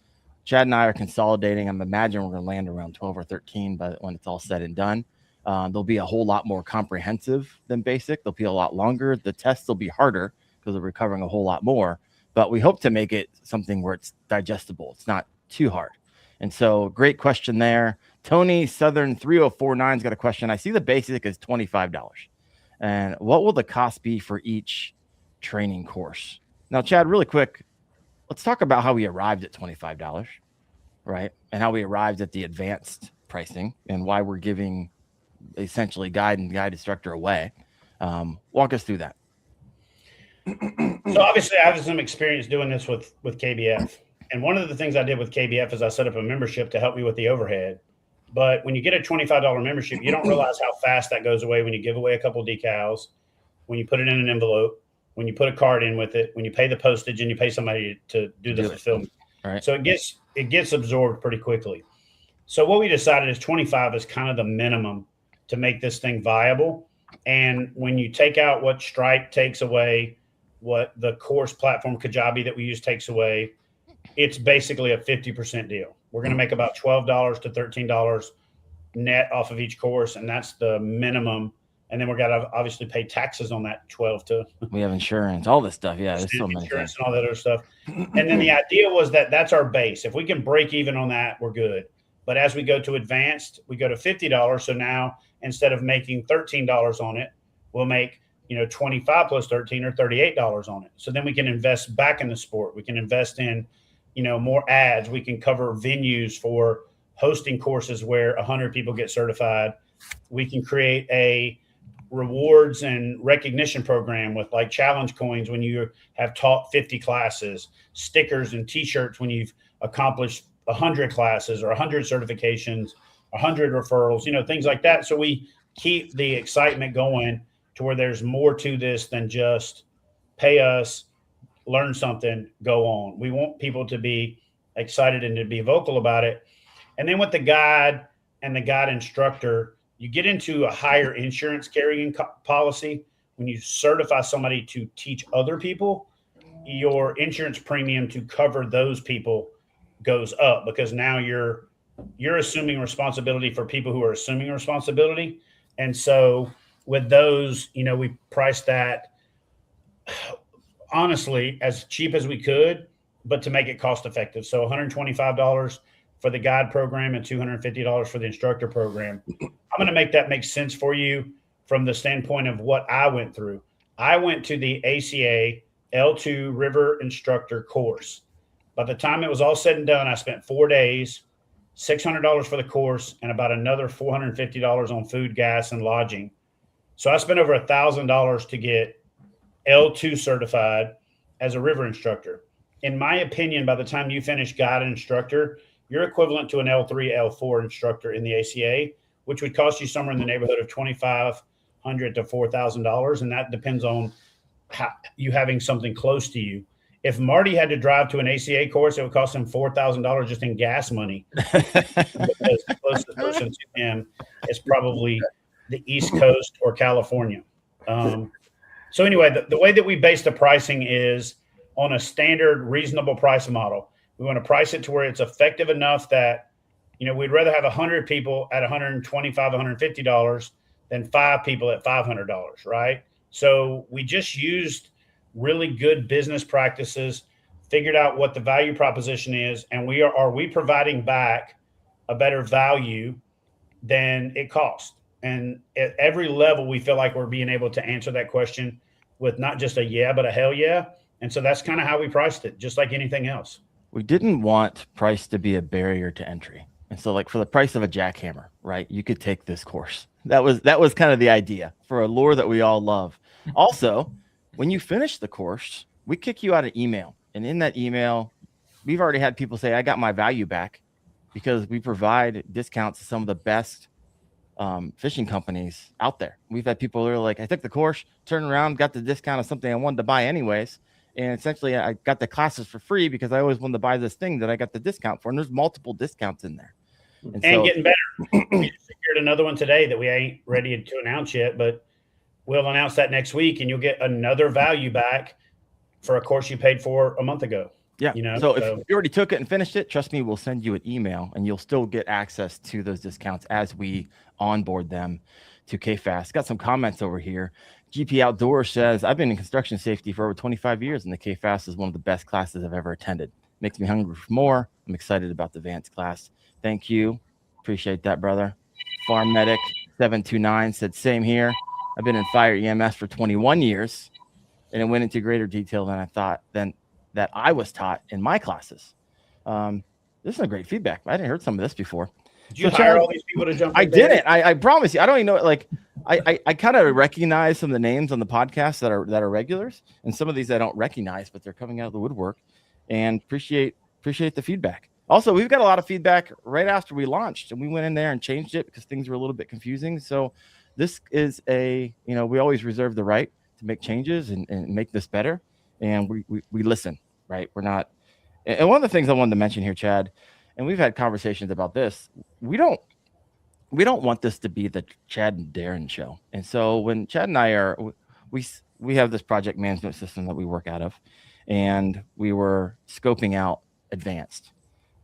Chad and I are consolidating. I'm imagining we're going to land around 12 or 13 when it's all said and done. They'll be a whole lot more comprehensive than basic. They'll be a lot longer. The tests will be harder because they're recovering a whole lot more. But we hope to make it something where it's digestible. It's not too hard. And so great question there. Tony Southern 3049's got a question. I see the basic is $25. And what will the cost be for each training course? Now, Chad, really quick, let's talk about how we arrived at $25, right? And how we arrived at the advanced pricing and why we're giving essentially guide instructor away. Walk us through that. So obviously I have some experience doing this with KBF. And one of the things I did with KBF is I set up a membership to help me with the overhead. But when you get a $25 membership, you don't realize how fast that goes away when you give away a couple of decals, when you put it in an envelope, when you put a card in with it, when you pay the postage and you pay somebody to do the fulfillment. All right. So it gets absorbed pretty quickly. So what we decided is 25 is kind of the minimum to make this thing viable. And when you take out what Stripe takes away, what the course platform Kajabi that we use takes away, it's basically a 50% deal. We're going to make about $12 to $13 net off of each course, and that's the minimum. And then we're got to obviously pay taxes on that 12 to. We have insurance, all this stuff. Yeah, there's so many insurance things. and all that other stuff. And then the idea was that that's our base. If we can break even on that, we're good. But as we go to advanced, we go to $50. So now instead of making $13 on it, we'll make 25 plus 13 or $38 on it. So then we can invest back in the sport. We can invest in more ads. We can cover venues for hosting courses where 100 people get certified. We can create a rewards and recognition program with like challenge coins when you have taught 50 classes, stickers and t-shirts when you've accomplished 100 classes or 100 certifications, 100 referrals, things like that. So we keep the excitement going to where there's more to this than just pay us, learn something, go on. We want people to be excited and to be vocal about it. And then with the guide and the guide instructor, you get into a higher insurance carrying policy. When you certify somebody to teach other people, your insurance premium to cover those people goes up because now you're assuming responsibility for people who are assuming responsibility. And so with those, we priced that honestly as cheap as we could, but to make it cost effective. So $125 for the guide program and $250 for the instructor program. I'm going to make that make sense for you from the standpoint of what I went through. I went to the ACA L2 River Instructor course. By the time it was all said and done, I spent 4 days, $600 for the course, and about another $450 on food, gas, and lodging. So I spent over $1,000 to get L2 certified as a river instructor. In my opinion, by the time you finish guide and instructor, you're equivalent to an L3, L4 instructor in the ACA, which would cost you somewhere in the neighborhood of $2,500 to $4,000. And that depends on you having something close to you. If Marty had to drive to an ACA course, it would cost him $4,000 just in gas money. Because the closest person to him is probably the East Coast or California. So anyway, the way that we base the pricing is on a standard reasonable price model. We want to price it to where it's effective enough that, we'd rather have 100 people at $125, $150 than 5 people at $500, right? So we just used really good business practices, figured out what the value proposition is, and are we providing back a better value than it costs? And at every level, we feel like we're being able to answer that question with not just a yeah, but a hell yeah. And so that's kind of how we priced it, just like anything else. We didn't want price to be a barrier to entry. And so like for the price of a jackhammer, right, you could take this course. That was kind of the idea for a lure that we all love. Also, when you finish the course, we kick you out an email. And in that email, we've already had people say, I got my value back, because we provide discounts to some of the best fishing companies out there. We've had people who are like, I took the course, turned around, got the discount of something I wanted to buy anyways. And essentially I got the classes for free because I always wanted to buy this thing that I got the discount for. And there's multiple discounts in there. And so, getting better. We just secured another one today that we ain't ready to announce yet, but we'll announce that next week, and you'll get another value back for a course you paid for a month ago. Yeah. So if you already took it and finished it, trust me, we'll send you an email and you'll still get access to those discounts as we onboard them to KFAST. Got some comments over here. GP Outdoors says, I've been in construction safety for over 25 years, and the KFAST is one of the best classes I've ever attended. Makes me hungry for more. I'm excited about the advanced class. Thank you. Appreciate that, brother. Farm Medic 729 said, same here. I've been in fire EMS for 21 years, and it went into greater detail than that I was taught in my classes. This is a great feedback. I hadn't heard some of this before. Did you hire all these people to jump in? I didn't. I promise you. I don't even know. Like, I kind of recognize some of the names on the podcast that are regulars, and some of these I don't recognize, but they're coming out of the woodwork. And appreciate the feedback. Also, we've got a lot of feedback right after we launched, and we went in there and changed it because things were a little bit confusing. So this is we always reserve the right to make changes and make this better. And we listen, right? We're not. And one of the things I wanted to mention here, Chad, and we've had conversations about this. We don't want this to be the Chad and Daren show. And so when Chad and I we have this project management system that we work out of, and we were scoping out advanced,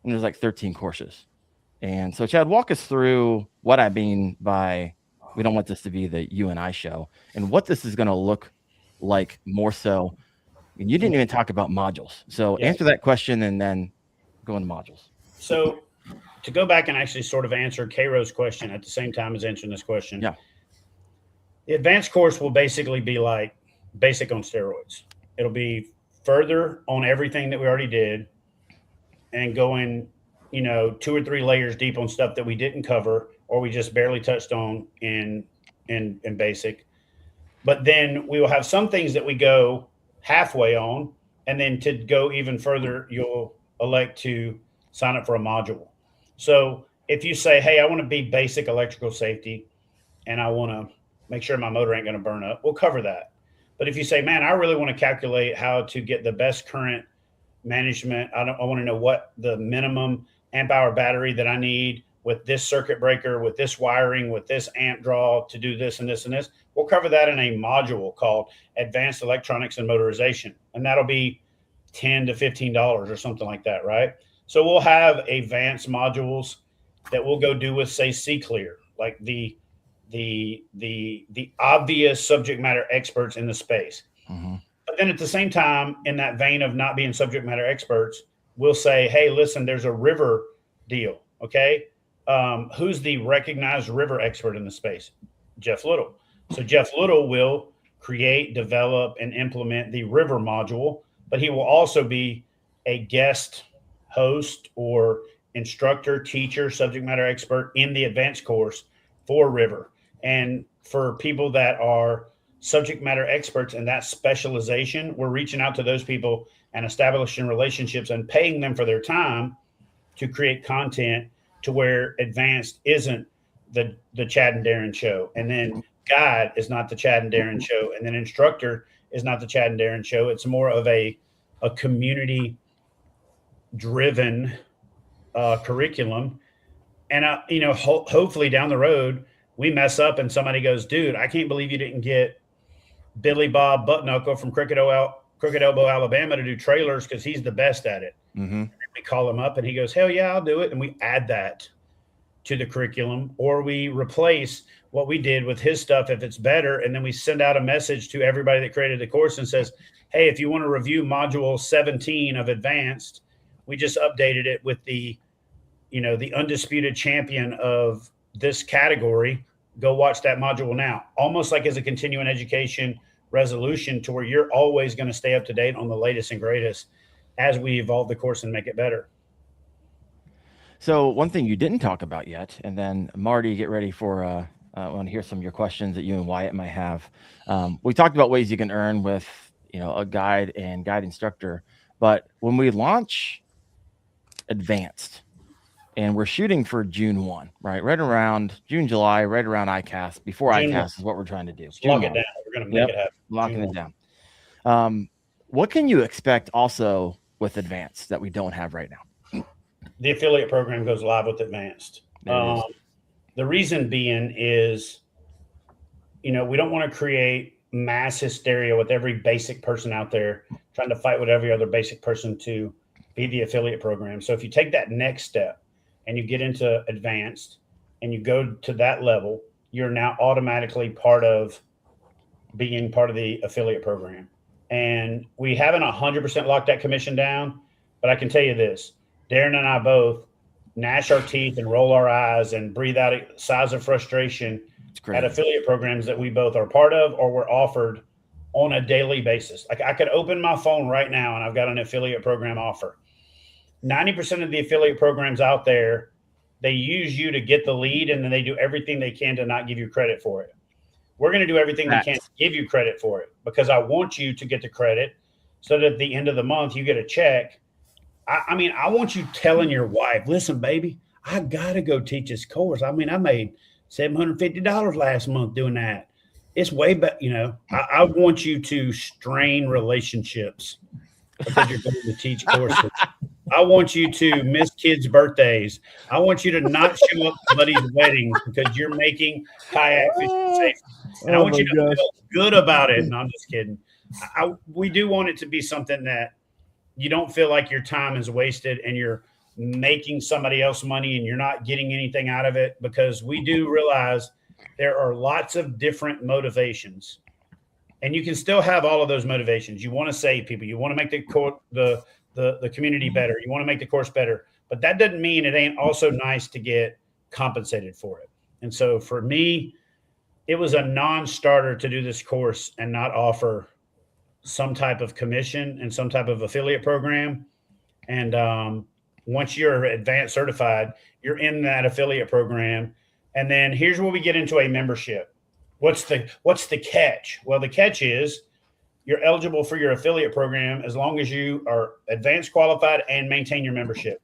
and there's like 13 courses. And so Chad, walk us through what I mean by we don't want this to be the you and I show, and what this is going to look like more so. And you didn't even talk about modules. So answer that question and then go into modules. So to go back and actually sort of answer Cairo's question at the same time as answering this question. Yeah. The advanced course will basically be like basic on steroids. It'll be further on everything that we already did and going, 2 or 3 layers deep on stuff that we didn't cover or we just barely touched on in basic. But then we will have some things that we go halfway on, and then to go even further, you'll elect to sign up for a module. So if you say, hey, I want to be basic electrical safety and I want to make sure my motor ain't going to burn up, we'll cover that. But if you say, man, I really want to calculate how to get the best current management, I want to know what the minimum amp hour battery that I need with this circuit breaker, with this wiring, with this amp draw to do this and this and this, we'll cover that in a module called Advanced Electronics and Motorization. And that'll be $10 to $15 or something like that, right? So we'll have advanced modules that we'll go do with, say, C-Clear, like the obvious subject matter experts in the space. Mm-hmm. But then at the same time, in that vein of not being subject matter experts, we'll say, hey, listen, there's a river deal. Okay. Who's the recognized river expert in the space? Jeff Little. So Jeff Little will create, develop, and implement the river module, but he will also be a guest host or instructor, teacher, subject matter expert in the advanced course for river. And for people that are subject matter experts in that specialization, we're reaching out to those people and establishing relationships and paying them for their time to create content to where advanced isn't the Chad and Daren show. And then guide is not the Chad and Daren show. And then instructor is not the Chad and Daren show. It's more of a community driven curriculum. And, hopefully down the road, we mess up and somebody goes, dude, I can't believe you didn't get Billy Bob Buttnuckle from Crooked Elbow, Alabama to do trailers because he's the best at it. Mm-hmm. We call him up and he goes, hell yeah, I'll do it. And we add that to the curriculum, or we replace what we did with his stuff if it's better. And then we send out a message to everybody that created the course and says, hey, if you want to review module 17 of advanced, we just updated it with the undisputed champion of this category. Go watch that module now. Almost like as a continuing education resolution to where you're always going to stay up to date on the latest and greatest as we evolve the course and make it better. So one thing you didn't talk about yet, and then Marty, get ready for, I want to hear some of your questions that you and Wyatt might have. We talked about ways you can earn with, a guide and guide instructor, but when we launch advanced and we're shooting for June 1, right around June, July, right around ICAST, before ICAST is what we're trying to do. Lock it down. We're going to make it happen. Locking it down. What can you expect also with advanced that we don't have right now? The affiliate program goes live with advanced. The reason being is, we don't want to create mass hysteria with every basic person out there trying to fight with every other basic person to be the affiliate program. So if you take that next step and you get into advanced and you go to that level, you're now automatically being part of the affiliate program. And we haven't 100% locked that commission down, but I can tell you this. Daren and I both gnash our teeth and roll our eyes and breathe out sighs of frustration at affiliate programs that we both are part of or were offered on a daily basis. Like I could open my phone right now and I've got an affiliate program offer. 90% of the affiliate programs out there, they use you to get the lead and then they do everything they can to not give you credit for it. We're going to do everything we can to give you credit for it because I want you to get the credit so that at the end of the month you get a check. I want you telling your wife, listen, baby, I got to go teach this course. I made $750 last month doing that. It's way better. I want you to strain relationships because you're going to teach courses. I want you to miss kids' birthdays. I want you to not show up to buddies' weddings because you're making kayak fishing safe. And I want you to feel good about it. No, I'm just kidding. We do want it to be something that you don't feel like your time is wasted and you're making somebody else money and you're not getting anything out of it, because we do realize there are lots of different motivations and you can still have all of those motivations. You want to save people. You want to make the community better. You want to make the course better, but that doesn't mean it ain't also nice to get compensated for it. And so for me, it was a non-starter to do this course and not offer some type of commission and some type of affiliate program. And once you're advanced certified, you're in that affiliate program. And then here's where we get into a membership. What's the catch? Well, the catch is you're eligible for your affiliate program as long as you are advanced qualified and maintain your membership.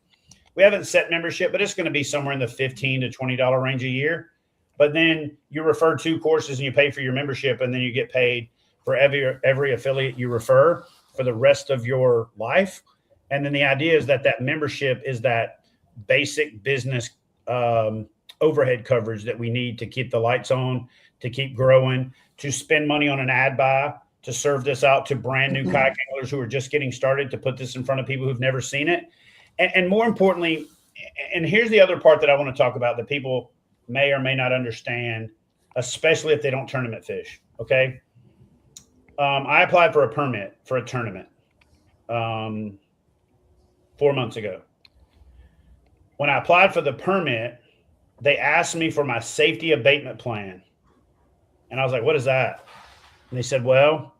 We haven't set membership, but it's going to be somewhere in the $15 to $20 range a year. But then you refer 2 courses and you pay for your membership, and then you get paid for every affiliate you refer for the rest of your life. And then the idea is that membership is that basic business overhead coverage that we need to keep the lights on, to keep growing, to spend money on an ad buy, to serve this out to brand new kayak anglers who are just getting started, to put this in front of people who've never seen it. And more importantly, and here's the other part that I want to talk about that people may or may not understand, especially if they don't tournament fish. Okay. I applied for a permit for a tournament 4 months ago. When I applied for the permit, they asked me for my safety abatement plan. And I was like, what is that? And they said, well,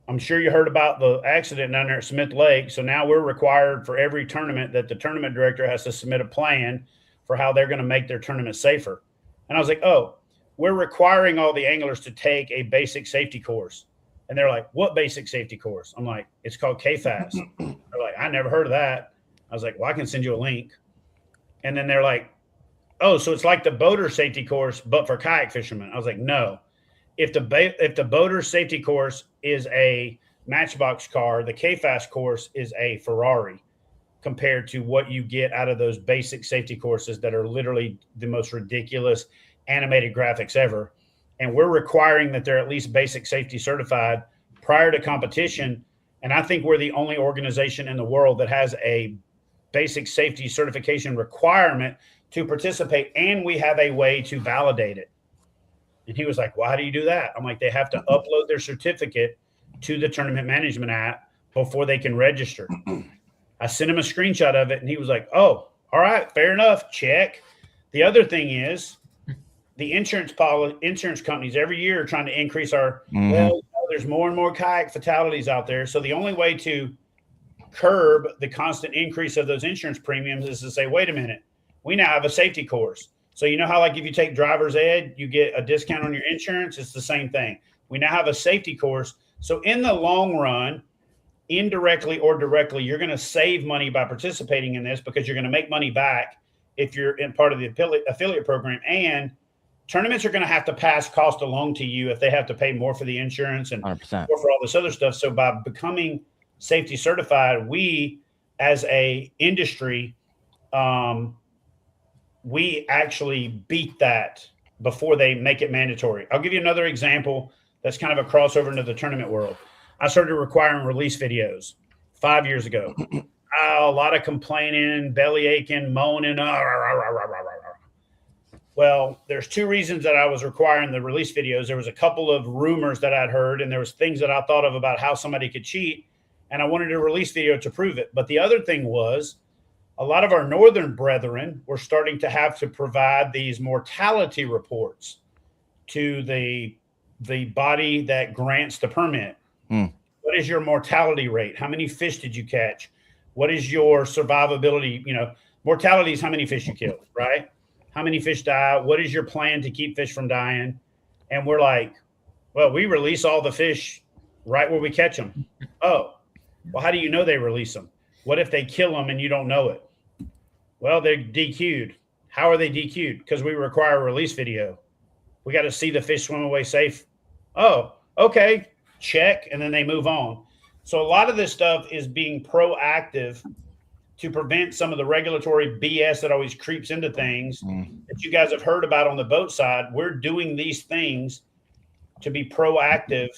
I'm sure you heard about the accident down there at Smith Lake. So now we're required for every tournament that the tournament director has to submit a plan for how they're going to make their tournament safer. And I was like, oh, we're requiring all the anglers to take a basic safety course. And they're like, what basic safety course? I'm like, it's called KFAST. They're like, I never heard of that. I was like, well, I can send you a link. And then they're like, oh, so it's like the boater safety course, but for kayak fishermen. I was like, no. If the boater safety course is a Matchbox car, the KFAST course is a Ferrari compared to what you get out of those basic safety courses that are literally the most ridiculous animated graphics ever. And we're requiring that they're at least basic safety certified prior to competition. And I think we're the only organization in the world that has a basic safety certification requirement to participate, and we have a way to validate it. And he was like, well, how do you do that? I'm like, they have to upload their certificate to the tournament management app before they can register. I sent him a screenshot of it, and he was like, oh, all right, fair enough, check. The other thing is the insurance companies every year are trying to increase our, well, there's more and more kayak fatalities out there. So the only way to curb the constant increase of those insurance premiums is to say, wait a minute, we now have a safety course. So you know how, like, if you take driver's ed, you get a discount on your insurance? It's the same thing. We now have a safety course. So in the long run, indirectly or directly, you're going to save money by participating in this because you're going to make money back if you're in part of the affiliate program. And tournaments are going to have to pass cost along to you if they have to pay more for the insurance and 100%. more for all this other stuff. So by becoming safety certified, we as a industry, we actually beat that before they make it mandatory. I'll give you another example that's kind of a crossover into the tournament world. I started requiring release videos 5 years ago. A lot of complaining, belly aching, moaning. Well, there's two reasons that I was requiring the release videos. There was a couple of rumors that I'd heard, and there was things that I thought of about how somebody could cheat, and I wanted a release video to prove it. But the other thing was, a lot of our northern brethren were starting to have to provide these mortality reports to the body that grants the permit. What is your mortality rate? How many fish did you catch? What is your survivability? You know, mortality is how many fish you killed, right? How many fish die? What is your plan to keep fish from dying? And we're like, well, we release all the fish right where we catch them. Oh, well, how do you know they release them? What if they kill them and you don't know it? Well, they're DQ'd. How are they DQ'd? Because we require a release video. We got to see the fish swim away safe. Oh, okay, check, and then they move on. So a lot of this stuff is being proactive to prevent some of the regulatory BS that always creeps into things that you guys have heard about on the boat side. We're doing these things to be proactive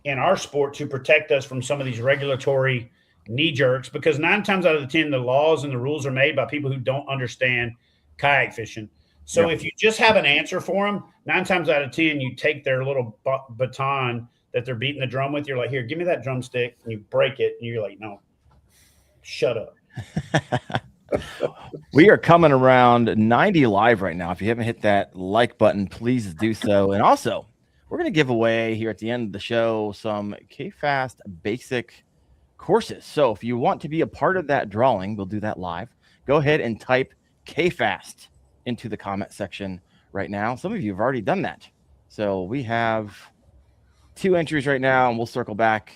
in our sport to protect us from some of these regulatory knee jerks, because 9 times out of 10, the laws and the rules are made by people who don't understand kayak fishing. So if you just have an answer for them, 9 times out of 10, you take their little baton that they're beating the drum with. You're like, here, give me that drumstick, and you break it. And you're like, no, shut up. We are coming around 90 live right now. If you haven't hit that like button, please do so. And also, we're going to give away here at the end of the show some KFAST basic courses. So if you want to be a part of that drawing, we'll do that live. Go ahead and type KFAST into the comment section right now. Some of you have already done that. So we have 2 entries right now, and we'll circle back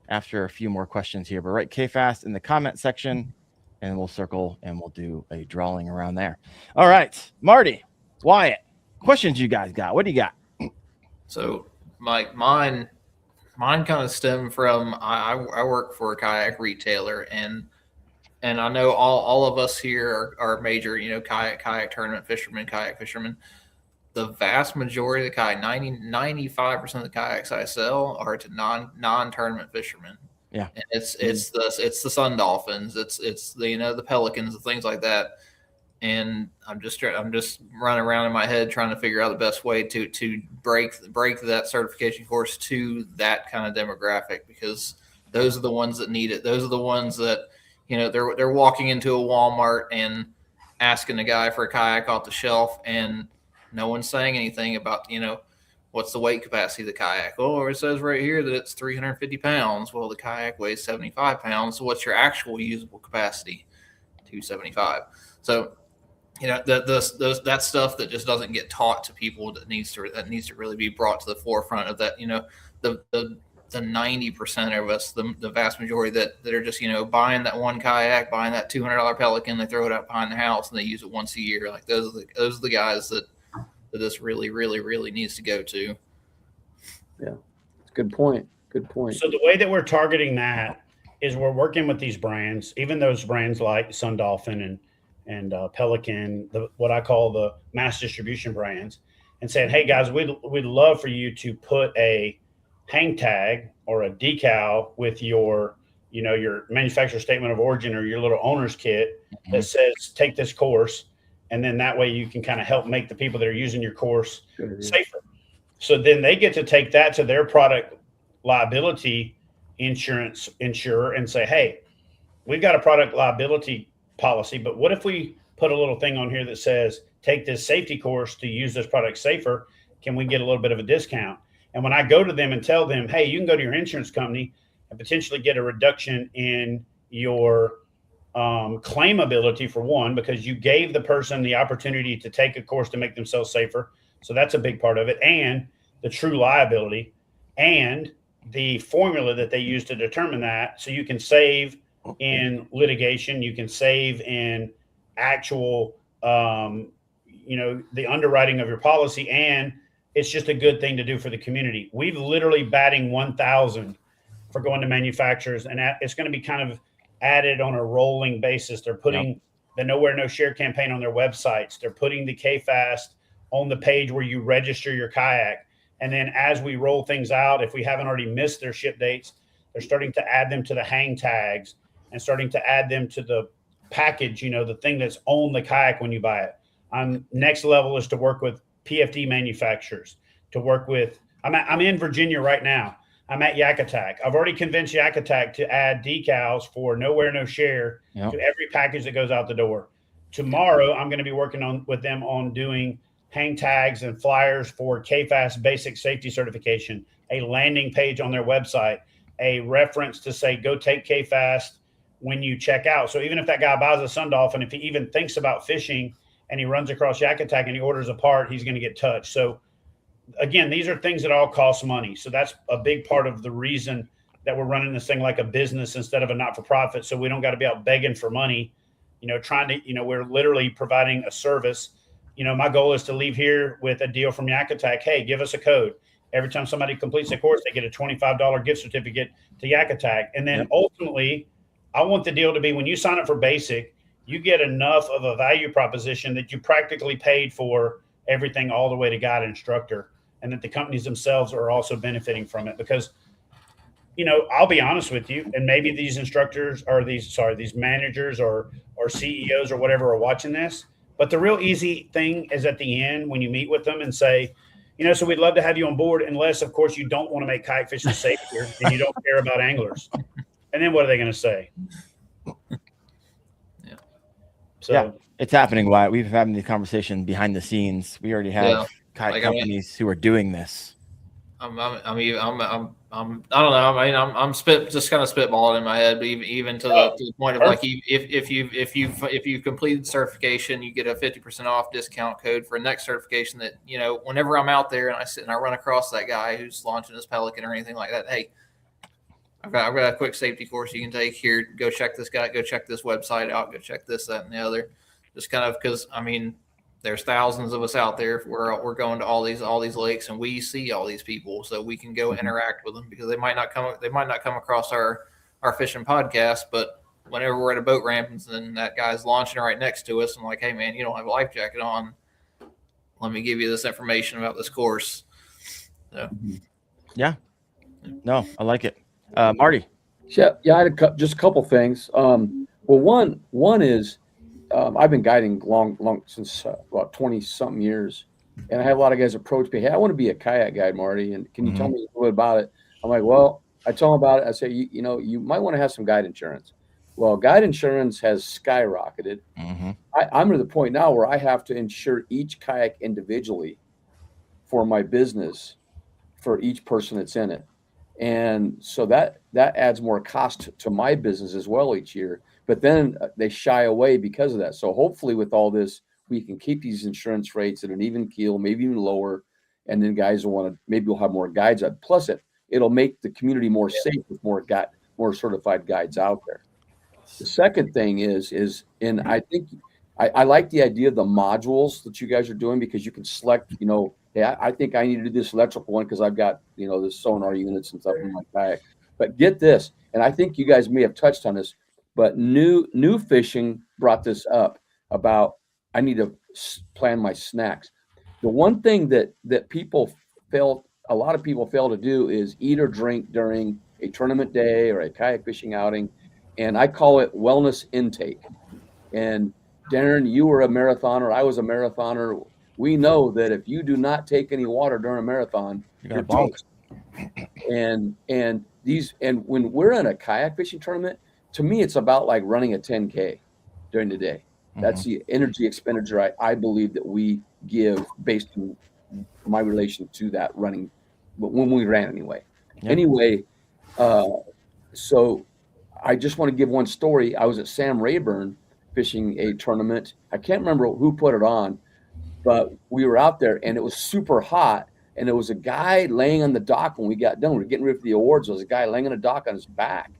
after a few more questions here. But write KFAST in the comment section, and we'll circle and we'll do a drawing around there. All right, Marty, Wyatt, questions you guys got? What do you got? So, Mike, mine kind of stem from I work for a kayak retailer, and I know all of us here are major, kayak tournament fishermen, kayak fishermen. The vast majority of the kayak, 95% of the kayaks I sell are to non-tournament fishermen. Yeah, and it's the sun dolphins, it's the pelicans, and things like that. And I'm just running around in my head trying to figure out the best way to break that certification course to that kind of demographic, because those are the ones that need it. Those are the ones that, they're walking into a Walmart and asking a guy for a kayak off the shelf, and no one's saying anything about, what's the weight capacity of the kayak? Oh, it says right here that it's 350 pounds. Well, the kayak weighs 75 pounds. So what's your actual usable capacity? 275. So, that stuff that just doesn't get taught to people that needs to really be brought to the forefront of that. The 90% of us, the vast majority that are just, buying that one kayak, buying that $200 Pelican, they throw it out behind the house and they use it once a year. Like those are the guys that this really, really, really needs to go to. Yeah. Good point. Good point. So the way that we're targeting that is we're working with these brands, even those brands like Sun Dolphin and Pelican, what I call the mass distribution brands, and saying, hey guys, we'd love for you to put a hang tag or a decal with your manufacturer statement of origin or your little owner's kit that says, take this course. And then that way you can kind of help make the people that are using your course safer. So then they get to take that to their product liability insurer and say, hey, we've got a product liability policy, but what if we put a little thing on here that says, take this safety course to use this product safer? Can we get a little bit of a discount? And when I go to them and tell them, hey, you can go to your insurance company and potentially get a reduction in your claimability, for one, because you gave the person the opportunity to take a course to make themselves safer. So that's a big part of it. And the true liability and the formula that they use to determine that. So you can save in litigation, you can save in actual, the underwriting of your policy. And it's just a good thing to do for the community. We've literally batting 1,000 for going to manufacturers, and it's going to be kind of added on a rolling basis. They're putting the Nowhere No Share campaign on their websites. They're putting the KFAST on the page where you register your kayak. And then as we roll things out, if we haven't already missed their ship dates, they're starting to add them to the hang tags and starting to add them to the package, the thing that's on the kayak when you buy it. Next level is to work with PFD manufacturers, to work with, I'm in Virginia right now. I'm at Yak Attack. I've already convinced Yak Attack to add decals for Nowhere No Share to every package that goes out the door. Tomorrow, I'm going to be working with them on doing hang tags and flyers for KFAST basic safety certification, a landing page on their website, a reference to say, go take KFAST when you check out. So even if that guy buys a Sun Dolphin, if he even thinks about fishing and he runs across Yak Attack and he orders a part, he's going to get touched. So again, these are things that all cost money. So that's a big part of the reason that we're running this thing like a business instead of a not-for-profit. So we don't got to be out begging for money, we're literally providing a service. My goal is to leave here with a deal from Yak Attack. Hey, give us a code. Every time somebody completes a course, they get a $25 gift certificate to Yak Attack. And then ultimately, I want the deal to be when you sign up for basic, you get enough of a value proposition that you practically paid for everything all the way to guide instructor, and that the companies themselves are also benefiting from it. Because, I'll be honest with you, and maybe these instructors or these managers or CEOs or whatever are watching this, but the real easy thing is at the end when you meet with them and say, so we'd love to have you on board, unless, of course, you don't want to make kayak fishing safer and you don't care about anglers. And then what are they going to say? So it's happening. Wyatt, we've having the conversation behind the scenes. We already have kayak companies who are doing this. I don't know. I'm just kind of spitballing in my head, but even to the point of like, if you completed certification, you get a 50% off discount code for a next certification. That whenever I'm out there and I run across that guy who's launching his Pelican or anything like that, hey, I've got a quick safety course you can take here. Go check this guy. Go check this website out. Go check this, that, and the other. Just kind of because there's thousands of us out there. We're going to all these lakes and we see all these people, so we can go interact with them, because they might not come across our fishing podcast, but whenever we're at a boat ramp and then that guy's launching right next to us, I'm like, hey man, you don't have a life jacket on. Let me give you this information about this course. So, yeah, no, I like it. Marty. Yeah, I had just a couple things. Well, one is I've been guiding long since about 20 something years, and I have a lot of guys approach me. Hey, I want to be a kayak guide, Marty, and can you tell me a little bit about it? I'm like, well, I tell them about it. I say, you might want to have some guide insurance. Well, guide insurance has skyrocketed. Mm-hmm. I'm to the point now where I have to insure each kayak individually for my business for each person that's in it. And so that adds more cost to my business as well each year. But then they shy away because of that. So hopefully with all this, we can keep these insurance rates at an even keel, maybe even lower. And then guys will want to, maybe we'll have more guides out. Plus it'll make the community more safe with more certified guides out there. The second thing is, and I think I like the idea of the modules that you guys are doing, because you can select, hey, I think I need to do this electrical one because I've got, this sonar units and stuff in my kayak. But get this, and I think you guys may have touched on this, but new fishing brought this up about I need to plan my snacks. The one thing that a lot of people fail to do is eat or drink during a tournament day or a kayak fishing outing. And I call it wellness intake. And Daren, you were a marathoner. I was a marathoner. We know that if you do not take any water during a marathon, you're toast. And when we're in a kayak fishing tournament, to me, it's about like running a 10K during the day. That's the energy expenditure I believe that we give based on my relation to that running when we ran anyway. Yep. Anyway, so I just want to give one story. I was at Sam Rayburn fishing a tournament. I can't remember who put it on, but we were out there and it was super hot. And there was a guy laying on the dock when we got done. We were getting ready for the awards. There was a guy laying on the dock on his back,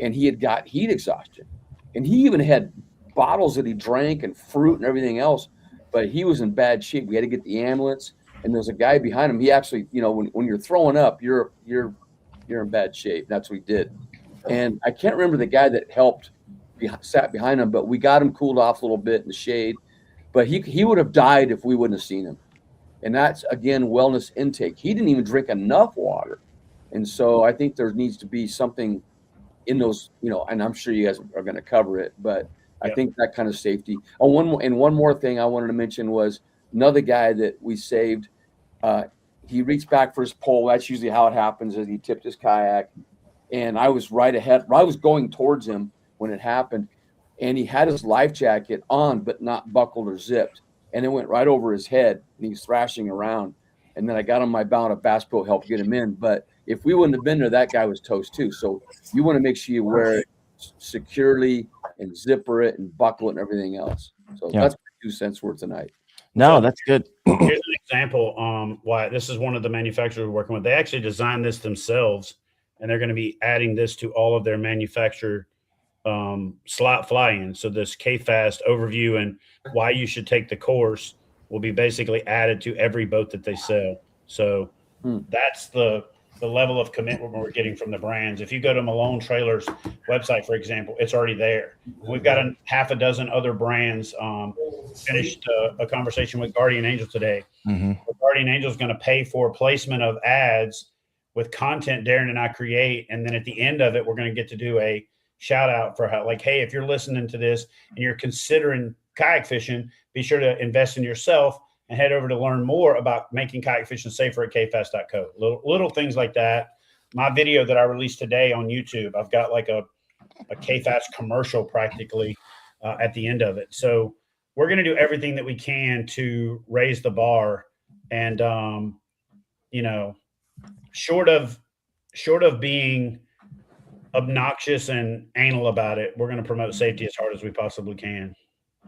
and he had got heat exhaustion. And he even had bottles that he drank and fruit and everything else, but he was in bad shape. We had to get the ambulance. And there was a guy behind him. He actually, when you're throwing up, you're in bad shape. That's what he did. And I can't remember the guy that sat behind him, but we got him cooled off a little bit in the shade. But he would have died if we wouldn't have seen him. And that's, again, wellness intake. He didn't even drink enough water. And so I think there needs to be something in those, and I'm sure you guys are going to cover it, but I think that kind of safety. Oh, one more thing I wanted to mention was another guy that we saved. He reached back for his pole. That's usually how it happens, as he tipped his kayak. And I was right ahead. I was going towards him when it happened. And he had his life jacket on, but not buckled or zipped. And it went right over his head, and he was thrashing around. And then I got on my bow, and a bass pro helped get him in. But if we wouldn't have been there, that guy was toast too. So you want to make sure you wear it securely and zipper it and buckle it and everything else. So that's my 2 cents worth tonight. No, that's good. Here's an example. Why this is one of the manufacturers we're working with. They actually designed this themselves, and they're going to be adding this to all of their manufactured slot fly-in. So this KFAST overview and why you should take the course will be basically added to every boat that they sell. So that's the level of commitment we're getting from the brands. If you go to Malone Trailers website, for example, it's already there. We've got half a dozen other brands. Finished a conversation with Guardian Angel today. Guardian Angel is going to pay for placement of ads with content Daren and I create. And then at the end of it, we're going to get to do a shout out for how, like, hey, if you're listening to this and you're considering kayak fishing, be sure to invest in yourself and head over to learn more about making kayak fishing safer at kfast.co. Little things like that. My video that I released today on YouTube, I've got like a KFAST commercial practically at the end of it. So we're going to do everything that we can to raise the bar, and short of being obnoxious and anal about it, we're going to promote safety as hard as we possibly can.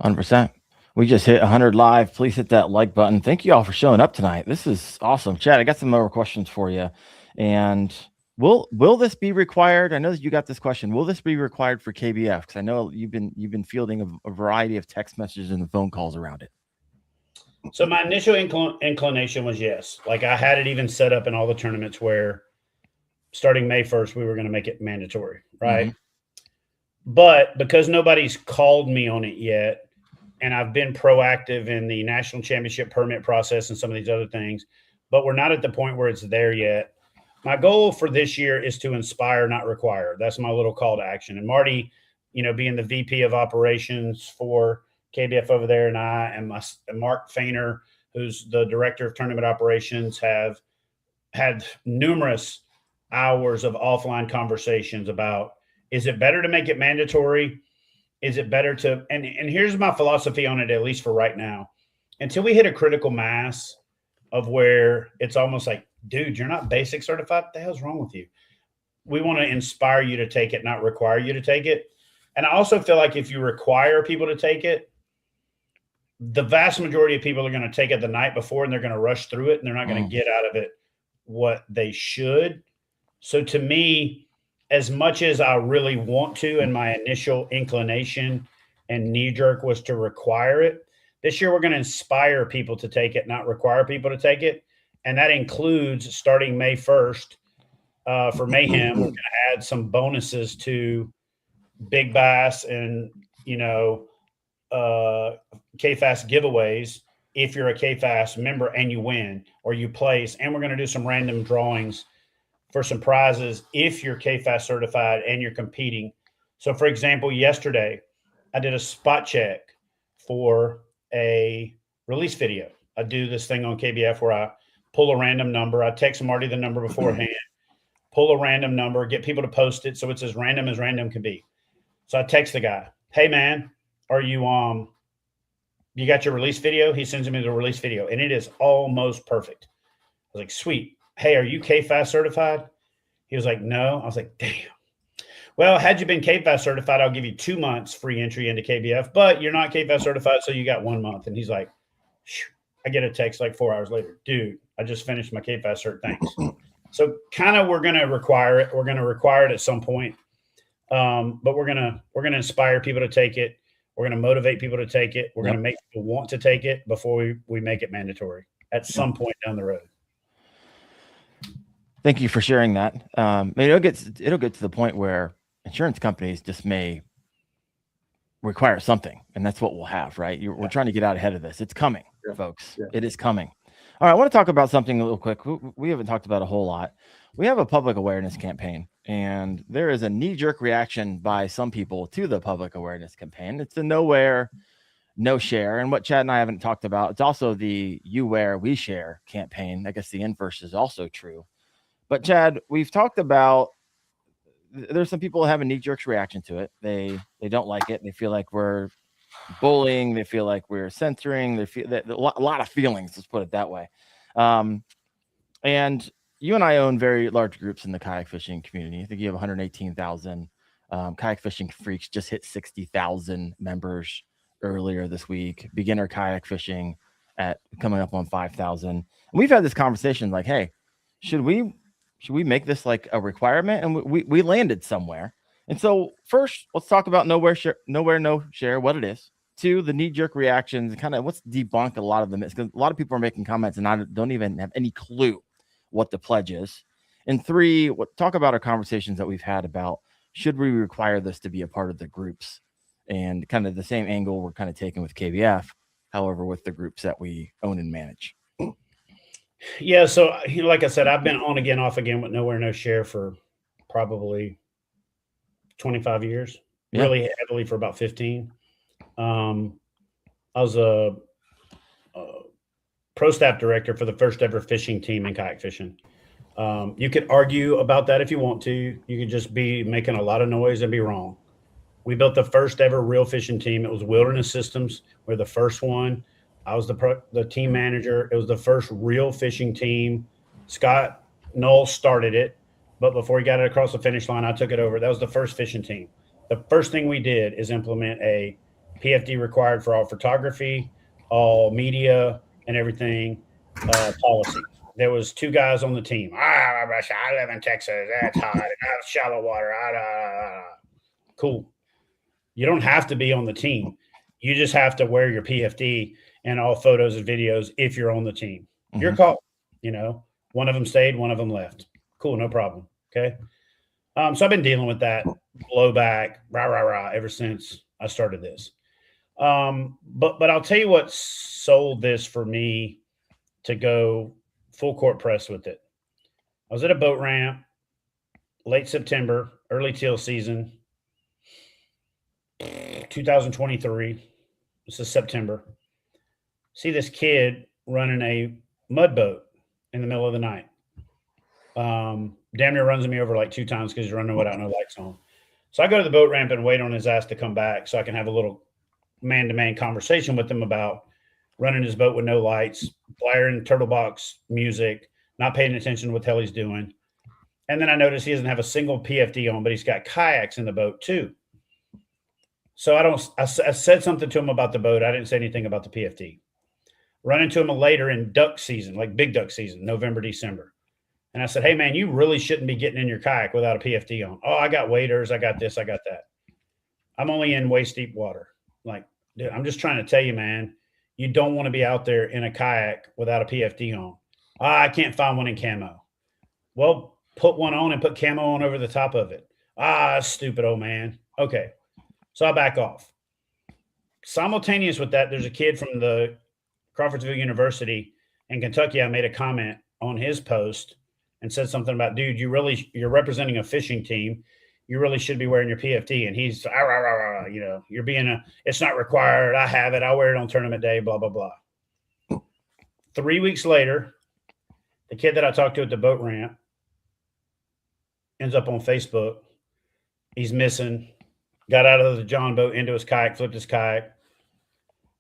100%. We just hit 100 live. Please hit that like button. Thank you all for showing up tonight. This is awesome. Chad, I got some more questions for you. And will this be required? I know that you got this question. Will this be required for KBF? Because I know you've been fielding a variety of text messages and phone calls around it. So my initial inclination was yes. Like I had it even set up in all the tournaments where starting May 1st, we were going to make it mandatory, right? But because nobody's called me on it yet, and I've been proactive in the national championship permit process and some of these other things, but we're not at the point where it's there yet. My goal for this year is to inspire, not require. That's my little call to action. And Marty, being the VP of operations for KBF over there, and I and Mark Fainer, who's the director of tournament operations, have had numerous hours of offline conversations about, Is it better to make it mandatory? Is it better to, and here's my philosophy on it, at least for right now, until we hit a critical mass of where it's almost like, dude, you're not basic certified. What the hell's wrong with you? We want to inspire you to take it, not require you to take it. And I also feel like if you require people to take it, the vast majority of people are going to take it the night before and they're going to rush through it and they're not going to get out of it what they should. So to me, as much as I really want to, and my initial inclination and knee jerk was to require it, this year we're going to inspire people to take it, not require people to take it. And that includes starting May 1st for Mayhem, we're going to add some bonuses to Big Bass and, KFAST giveaways if you're a KFAST member and you win or you place. And we're going to do some random drawings for some prizes if you're KFAST certified and you're competing. So, for example, yesterday I did a spot check for a release video. I do this thing on KBF where I pull a random number. I text Marty the number beforehand, pull a random number, get people to post it so it's as random can be. So I text the guy, hey, man, are you you got your release video? He sends me the release video, and it is almost perfect. I was like, sweet. Hey, are you KFAST certified? He was like, no. I was like, damn. Well, had you been KFAST certified, I'll give you 2 months free entry into KBF, but you're not KFAST certified, so you got 1 month. And he's like, I get a text like 4 hours later. Dude, I just finished my KFAST cert. Thanks. So kind of we're going to require it. We're going to require it at some point. But we're gonna inspire people to take it. We're gonna motivate people to take it. We're gonna make people want to take it before we make it mandatory at some point down the road. Thank you for sharing that. It'll get to the point where insurance companies just may require something, and that's what we'll have, right? We're trying to get out ahead of this. It's coming, folks. Yeah. It is coming. All right, I want to talk about something a little quick. We haven't talked about a whole lot. We have a public awareness campaign, and there is a knee-jerk reaction by some people to the public awareness campaign. It's the nowhere, no share. And what Chad and I haven't talked about, it's also the you wear, we share campaign. I guess the inverse is also true. But Chad, we've talked about there's some people who have a knee-jerk reaction to it. They don't like it. They feel like we're bullying. They feel like we're censoring. They feel that a lot of feelings, let's put it that way. And you and I own very large groups in the kayak fishing community. I think you have 118,000. Kayak Fishing Freaks just hit 60,000 members earlier this week. Beginner kayak fishing at coming up on 5,000. And we've had this conversation like, hey, should we make this like a requirement? And we landed somewhere. And so first, let's talk about nowhere, no share, what it is. 2, the knee-jerk reactions, kind of let's debunk a lot of them. Because a lot of people are making comments and I don't even have any clue what the pledge is. And 3, talk about our conversations that we've had about should we require this to be a part of the groups, and kind of the same angle we're kind of taking with KBF, however, with the groups that we own and manage. Yeah. So, like I said, I've been on again, off again with nowhere, no share for probably 25 years, really heavily for about 15. I was a pro staff director for the first ever fishing team in kayak fishing. You could argue about that if you want to. You could just be making a lot of noise and be wrong. We built the first ever real fishing team. It was Wilderness Systems. We're the first one. I was the team manager. It was the first real fishing team. Scott Knoll started it, but before he got it across the finish line, I took it over. That was the first fishing team. The first thing we did is implement a PFD required for all photography, all media, and everything policy. There was 2 guys on the team. I live in Texas. That's hot. That's shallow water. Cool. You don't have to be on the team. You just have to wear your PFD and all photos and videos if you're on the team. Mm-hmm. Your call. One of them stayed, one of them left. Cool, no problem. Okay. So I've been dealing with that blowback, ever since I started this. But I'll tell you what sold this for me to go full court press with it. I was at a boat ramp, late September, early teal season, 2023. This is September. See this kid running a mud boat in the middle of the night. Damn near runs me over like 2 times because he's running without no lights on. So I go to the boat ramp and wait on his ass to come back so I can have a little man-to-man conversation with him about running his boat with no lights, blaring turtle box music, not paying attention to what the hell he's doing. And then I notice he doesn't have a single PFD on, but he's got kayaks in the boat too. So I said something to him about the boat. I didn't say anything about the PFD. Run into him later in duck season, like big duck season, November, December. And I said, hey, man, you really shouldn't be getting in your kayak without a PFD on. Oh, I got waders. I got this. I got that. I'm only in waist deep water. Like, dude, I'm just trying to tell you, man, you don't want to be out there in a kayak without a PFD on. I can't find one in camo. Well, put one on and put camo on over the top of it. Stupid old man. Okay. So I back off. Simultaneous with that, there's a kid from the Crawfordsville University in Kentucky. I made a comment on his post and said something about, dude, you're representing a fishing team. You really should be wearing your PFD. And he's, you're being it's not required. I have it. I wear it on tournament day, blah, blah, blah. 3 weeks later, the kid that I talked to at the boat ramp ends up on Facebook. He's missing. Got out of the John boat into his kayak, flipped his kayak.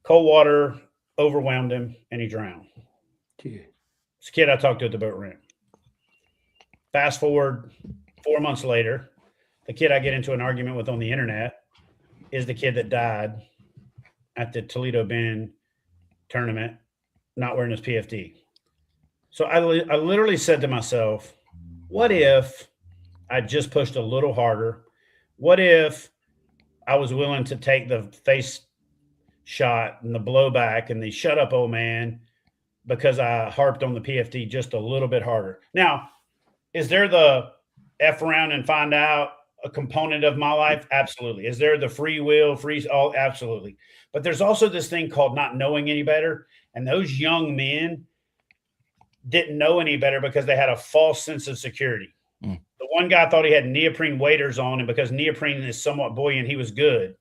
Cold water overwhelmed him, and he drowned. It's a kid I talked to at the boat ramp. Fast forward 4 months later, the kid I get into an argument with on the internet is the kid that died at the Toledo Bend tournament, not wearing his PFD. So I literally said to myself, what if I just pushed a little harder? What if I was willing to take the face shot and the blowback and the shut up, old man, because I harped on the PFD just a little bit harder? Now, is there the F around and find out a component of my life? Absolutely. Is there the free will, all? Absolutely. But there's also this thing called not knowing any better. And those young men didn't know any better because they had a false sense of security. The one guy thought he had neoprene waders on, and because neoprene is somewhat buoyant, he was good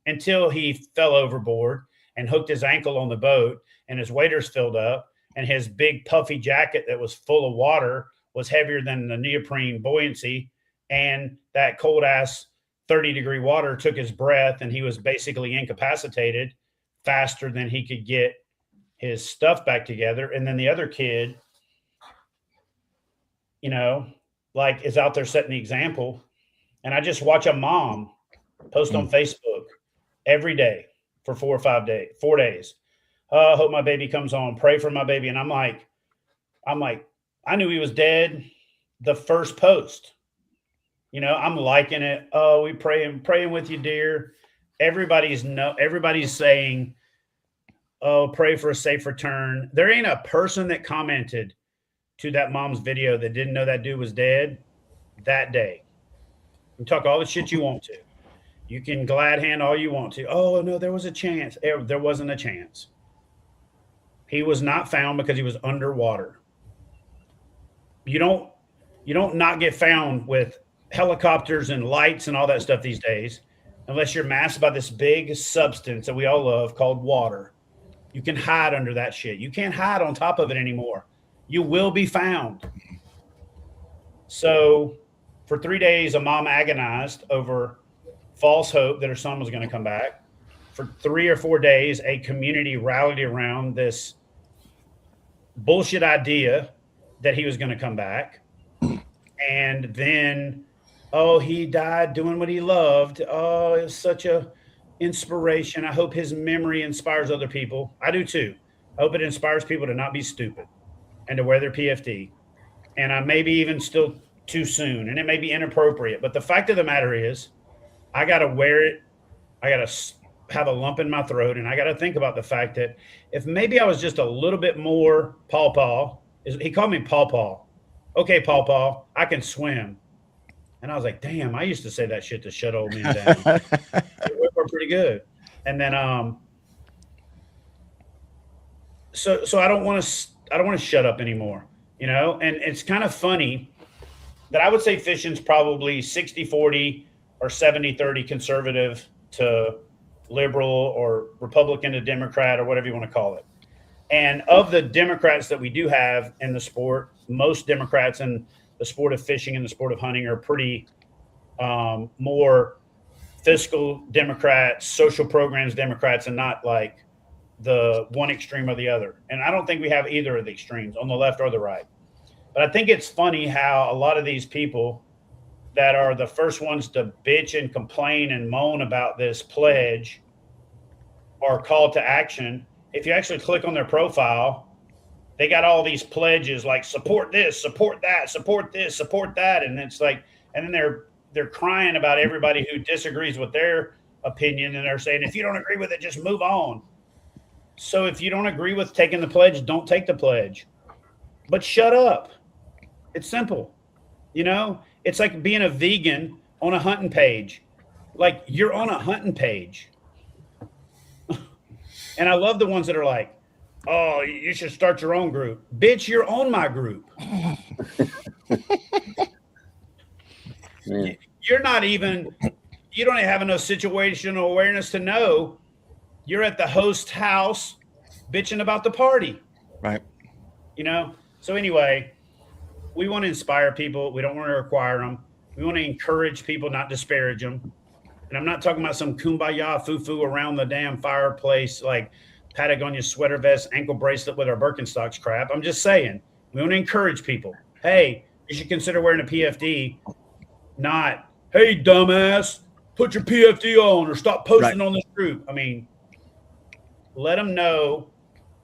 until he fell overboard and hooked his ankle on the boat, and his waders filled up, and his big puffy jacket that was full of water was heavier than the neoprene buoyancy, and that cold ass 30-degree water took his breath, and he was basically incapacitated faster than he could get his stuff back together. And then the other kid, is out there setting the example. And I just watch a mom post on Facebook every day for 4 days. I hope my baby comes home. Pray for my baby. And I'm like, I knew he was dead the first post. I'm liking it. Oh, we praying with you, dear. Everybody's saying, oh, pray for a safe return. There ain't a person that commented to that mom's video that didn't know that dude was dead that day. You talk all the shit you want to. You can glad hand all you want to. Oh, no, there was a chance. There wasn't a chance. He was not found because he was underwater. You don't not get found with helicopters and lights and all that stuff these days, unless you're masked by this big substance that we all love called water. You can hide under that shit. You can't hide on top of it anymore. You will be found. So for 3 days, a mom agonized over false hope that her son was going to come back. For 3 or 4 days, a community rallied around this bullshit idea that he was going to come back. And then, oh, he died doing what he loved. Oh, it was such a inspiration. I hope his memory inspires other people. I do too. I hope it inspires people to not be stupid and to wear their PFD. And I may be even still too soon, and it may be inappropriate. But the fact of the matter is, I got to wear it. I got to have a lump in my throat, and I got to think about the fact that if maybe I was just a little bit more Paw, he called me Paw. Okay, Paw, I can swim. And I was like, damn, I used to say that shit to shut old men down. We're pretty good. And then, so I don't want to shut up anymore, and it's kind of funny that I would say fishing's probably 60-40 or 70-30 conservative to liberal or Republican to Democrat or whatever you want to call it. And of the Democrats that we do have in the sport, most Democrats in the sport of fishing and the sport of hunting are pretty more fiscal Democrats, social programs Democrats, and not like the one extreme or the other. And I don't think we have either of the extremes on the left or the right. But I think it's funny how a lot of these people that are the first ones to bitch and complain and moan about this pledge or call to action, if you actually click on their profile, they got all these pledges like support this, support that, support this, support that. And it's like, and then they're crying about everybody who disagrees with their opinion. And they're saying, if you don't agree with it, just move on. So if you don't agree with taking the pledge, don't take the pledge, but shut up. It's simple. You know, it's like being a vegan on a hunting page. Like, you're on a hunting page. And I love the ones that are like, oh, you should start your own group. Bitch, you're on my group. You're not even, you don't have enough situational awareness to know you're at the host house bitching about the party. Right. You know? So anyway, we want to inspire people. We don't want to require them. We want to encourage people, not disparage them. And I'm not talking about some kumbaya foo-foo around the damn fireplace, like Patagonia sweater vest, ankle bracelet with our Birkenstocks crap. I'm just saying, we want to encourage people. Hey, you should consider wearing a PFD, not, hey, dumbass, put your PFD on or stop posting on this group. I mean, let them know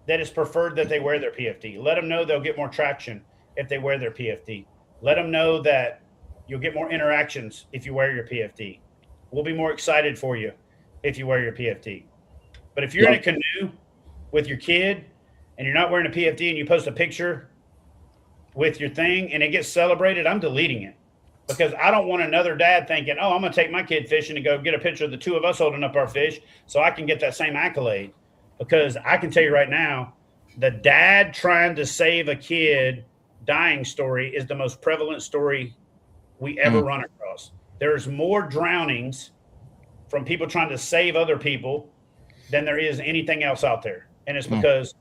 that it's preferred that they wear their PFD. Let them know they'll get more traction if they wear their PFD. Let them know that you'll get more interactions if you wear your PFD. We'll be more excited for you if you wear your PFD. But if you're in a canoe with your kid and you're not wearing a PFD and you post a picture with your thing and it gets celebrated, I'm deleting it, because I don't want another dad thinking, oh, I'm going to take my kid fishing and go get a picture of the two of us holding up our fish so I can get that same accolade. Because I can tell you right now, the dad trying to save a kid dying story is the most prevalent story we ever run across. There's more drownings from people trying to save other people than there is anything else out there. And it's because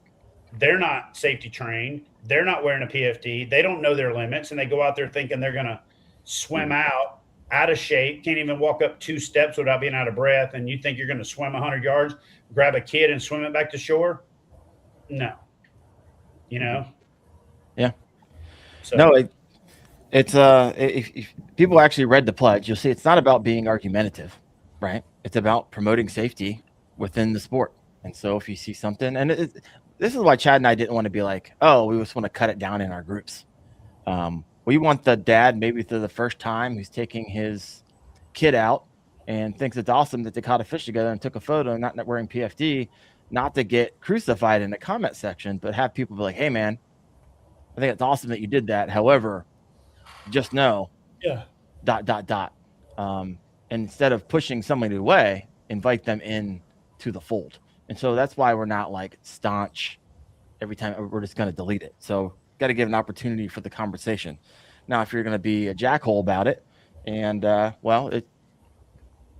they're not safety trained. They're not wearing a PFD. They don't know their limits. And they go out there thinking they're going to swim out of shape, can't even walk up 2 steps without being out of breath. And you think you're going to swim 100 yards, grab a kid and swim it back to shore? No. You know? Yeah. So, no, it's if people actually read the pledge, you'll see it's not about being argumentative, right? It's about promoting safety within the sport. And so if you see something, and this is why Chad and I didn't want to be like, oh, we just want to cut it down in our groups. We want the dad, maybe for the first time, who's taking his kid out and thinks it's awesome that they caught a fish together and took a photo, not wearing PFD, not to get crucified in the comment section, but have people be like, hey, man, I think it's awesome that you did that. However, just know, and instead of pushing somebody away, invite them in to the fold. And so that's why we're not like staunch every time we're just going to delete it. So got to give an opportunity for the conversation. Now, if you're going to be a jackhole about it, and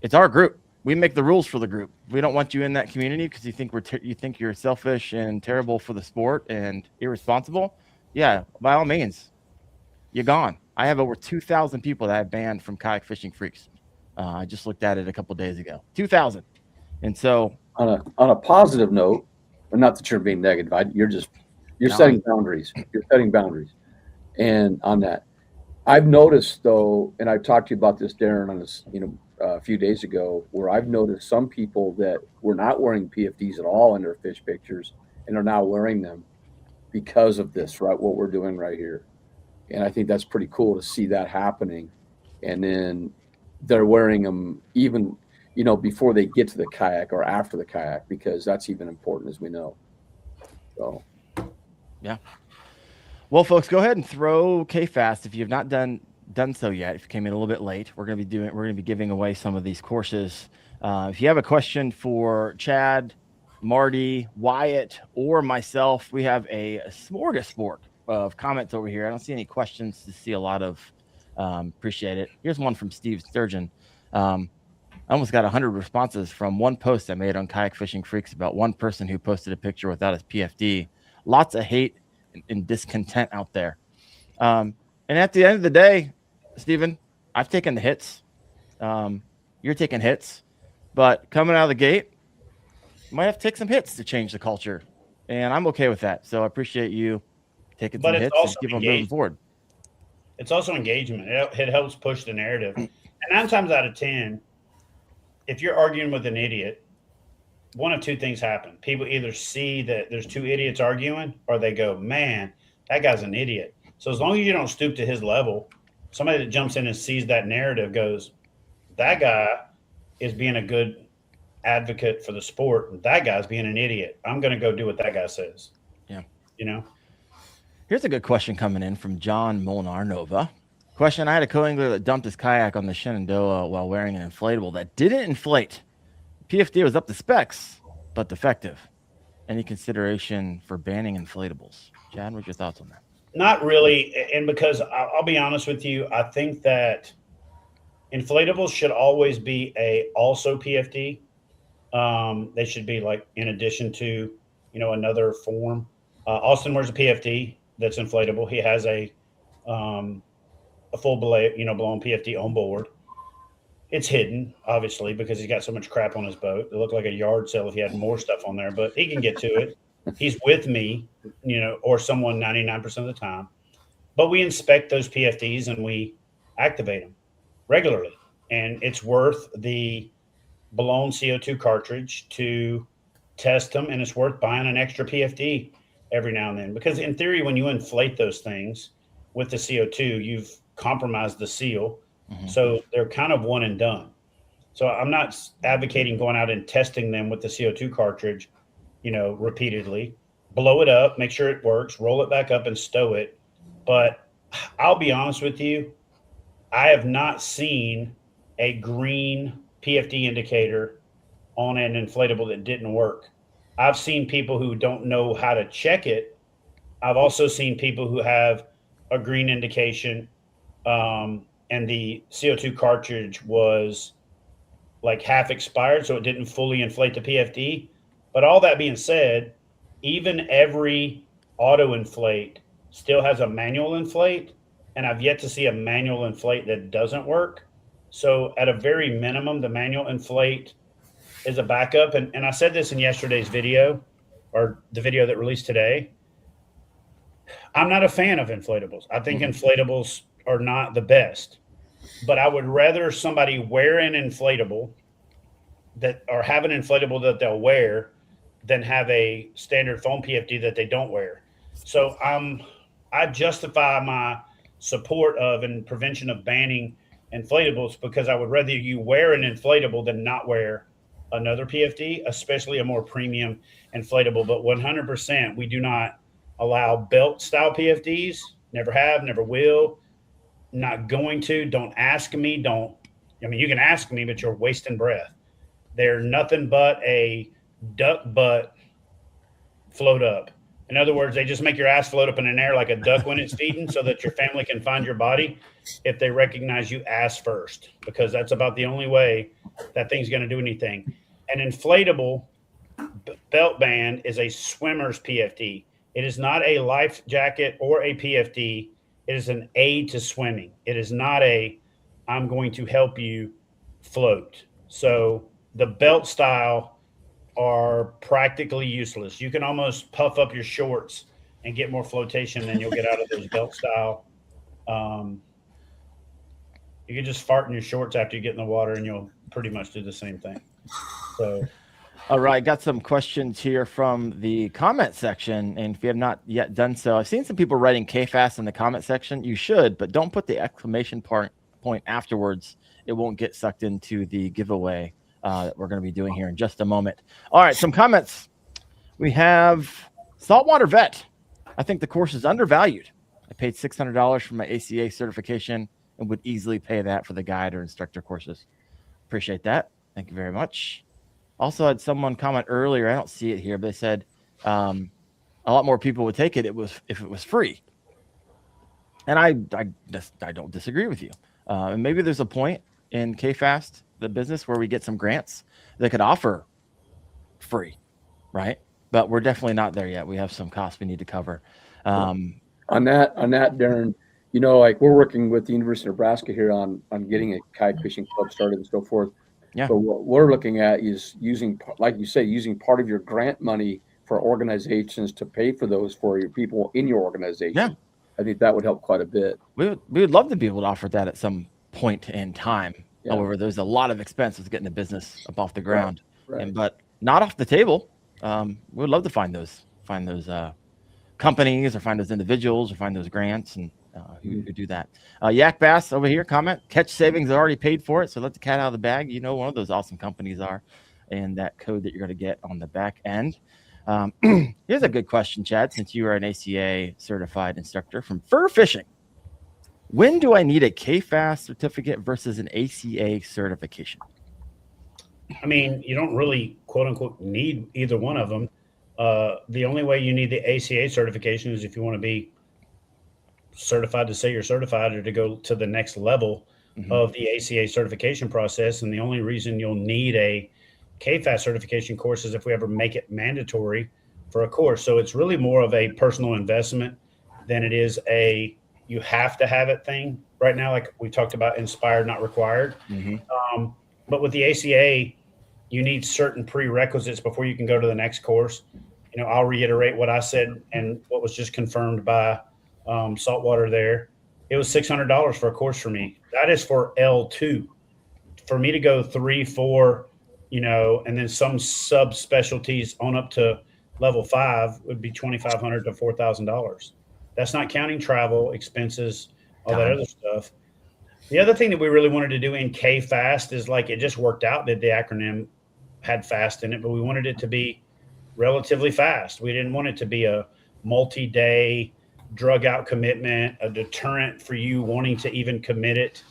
it's our group, we make the rules for the group. We don't want you in that community because you think you think you're selfish and terrible for the sport and irresponsible. Yeah, by all means, you're gone. I have over 2,000 people that I've banned from Kayak Fishing Freaks. I just looked at it a couple days ago. 2,000. And so on a positive note, but not that you're being negative, you're setting boundaries. You're setting boundaries. And on that, I've noticed though, and I've talked to you about this, Daren, on this, a few days ago, where I've noticed some people that were not wearing PFDs at all in their fish pictures and are now wearing them because of this, right? What we're doing right here. And I think that's pretty cool to see that happening. And then they're wearing them even, before they get to the kayak or after the kayak, because that's even important, as we know. So, yeah. Well, folks, go ahead and throw KFAST if you've not done so yet. If you came in a little bit late, we're going to be giving away some of these courses. If you have a question for Chad, Marty, Wyatt, or myself, we have a smorgasbord of comments over here. I don't see any questions to see a lot of. Appreciate it. Here's one from Steve Sturgeon. I almost got 100 responses from one post I made on Kayak Fishing Freaks about one person who posted a picture without his PFD. Lots of hate and discontent out there. And at the end of the day, Stephen, I've taken the hits. You're taking hits, but coming out of the gate, you might have to take some hits to change the culture. And I'm okay with that. So I appreciate you taking some hits and keep on moving forward. It's also engagement. It helps push the narrative. And 9 times out of 10, if you're arguing with an idiot, one of two things happen. People either see that there's 2 idiots arguing, or they go, man, that guy's an idiot. So as long as you don't stoop to his level, somebody that jumps in and sees that narrative goes, that guy is being a good advocate for the sport, and that guy's being an idiot. I'm going to go do what that guy says. Yeah. You know? Here's a good question coming in from John Molnar Nova. Question: I had a co-angler that dumped his kayak on the Shenandoah while wearing an inflatable that didn't inflate. PFD was up to specs, but defective. Any consideration for banning inflatables? Chad, what's your thoughts on that? Not really. And because I'll be honest with you, I think that inflatables should always be also PFD. They should be like in addition to, another form. Austin wears a PFD that's inflatable. He has a full blown PFD on board. It's hidden, obviously, because he's got so much crap on his boat. It looked like a yard sale if he had more stuff on there, but he can get to it. He's with me, or someone 99% of the time. But we inspect those PFDs and we activate them regularly. And it's worth the blown CO2 cartridge to test them, and it's worth buying an extra PFD every now and then. Because in theory, when you inflate those things with the CO2, you've compromised the seal. Mm-hmm. So they're kind of one and done. So I'm not advocating going out and testing them with the CO2 cartridge, repeatedly. Blow it up, make sure it works, roll it back up and stow it. But I'll be honest with you, I have not seen a green PFD indicator on an inflatable that didn't work. I've seen people who don't know how to check it. I've also seen people who have a green indication, and the CO2 cartridge was like half expired, so it didn't fully inflate the PFD. But all that being said, even every auto inflate still has a manual inflate, and I've yet to see a manual inflate that doesn't work. So at a very minimum, the manual inflate is a backup. And I said this in yesterday's video, or the video that released today. I'm not a fan of inflatables. I think inflatables are not the best, but I would rather somebody wear an inflatable or have an inflatable that they'll wear than have a standard foam PFD that they don't wear. So I justify my support of and prevention of banning inflatables because I would rather you wear an inflatable than not wear another PFD, especially a more premium inflatable. But 100%, we do not allow belt style PFDs. Never have, never will. Not going to. Don't ask me. You can ask me, but you're wasting breath. They're nothing but a duck butt float up. In other words, they just make your ass float up in an air like a duck when it's feeding so that your family can find your body if they recognize you ass first, because that's about the only way that thing's going to do anything. An inflatable belt band is a swimmer's PFD. It is not a life jacket or a PFD. It is an aid to swimming. It is not I'm going to help you float. So the belt style are practically useless. You can almost puff up your shorts and get more flotation than you'll get out of those belt style. You can just fart in your shorts after you get in the water and you'll pretty much do the same thing. So, all right, got some questions here from the comment section. And if you have not yet done so, I've seen some people writing KFAST in the comment section. You should, but don't put the exclamation point afterwards. It won't get sucked into the giveaway that we're going to be doing here in just a moment. All right, some comments. We have Saltwater Vet. I think the course is undervalued. I paid $600 for my ACA certification and would easily pay that for the guide or instructor courses. Appreciate that. Thank you very much. Also had someone comment earlier, I don't see it here, but they said a lot more people would take it if it was free. And I don't disagree with you. And maybe there's a point in KFAST, the business, where we get some grants that could offer free, right? But we're definitely not there yet. We have some costs we need to cover. On that, Daren, like we're working with the University of Nebraska here on getting a kayak fishing club started and so forth. Yeah. But what we're looking at is using, like you say, using part of your grant money for organizations to pay for those for your people in your organization. Yeah. I think that would help quite a bit. We would love to be able to offer that at some point in time. Yeah. However, there's a lot of expense with getting the business up off the ground, Right. but not off the table. We would love to find those companies or find those individuals or find those grants and who do that. Yak Bass over here, comment, catch savings already paid for it. So let the cat out of the bag. You know, one of those awesome companies are, and that code that you're going to get on the back end. Here's a good question, Chad, since you are an ACA certified instructor from fur fishing. When do I need a KFAST certificate versus an ACA certification? I mean, you don't really, quote unquote, need either one of them. The only way you need the ACA certification is if you want to be certified to say you're certified or to go to the next level of the ACA certification process. And the only reason you'll need a KFAST certification course is if we ever make it mandatory for a course. So it's really more of a personal investment than it is a you have to have it thing right now. Like we talked about, inspired, not required. But with the ACA, you need certain prerequisites before you can go to the next course. You know, I'll reiterate what I said and what was just confirmed by Saltwater there. It was $600 for a course for me. That is for L2. For me to go 3, 4, you know, and then some subspecialties on up to level 5 would be $2,500 to $4,000. That's not counting travel, expenses, all that other stuff. The other thing that we really wanted to do in KFAST is like, it just worked out that the acronym had fast in it, but we wanted it to be relatively fast. We didn't want it to be a multi-day drug out commitment, a deterrent for you wanting to even commit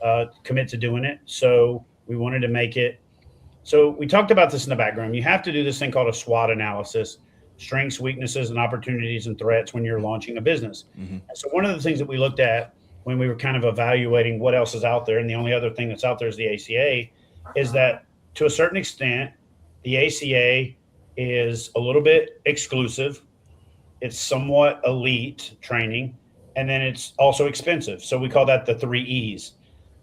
to doing it. So we wanted to make it. So we talked about this in the background. You have to do this thing called a SWOT analysis, strengths, weaknesses, and opportunities and threats when you're launching a business. And so one of the things that we looked at when we were kind of evaluating what else is out there, and the only other thing that's out there is the ACA, is that to a certain extent, the ACA is a little bit exclusive. It's somewhat elite training, and then it's also expensive. So we call that the 3 E's.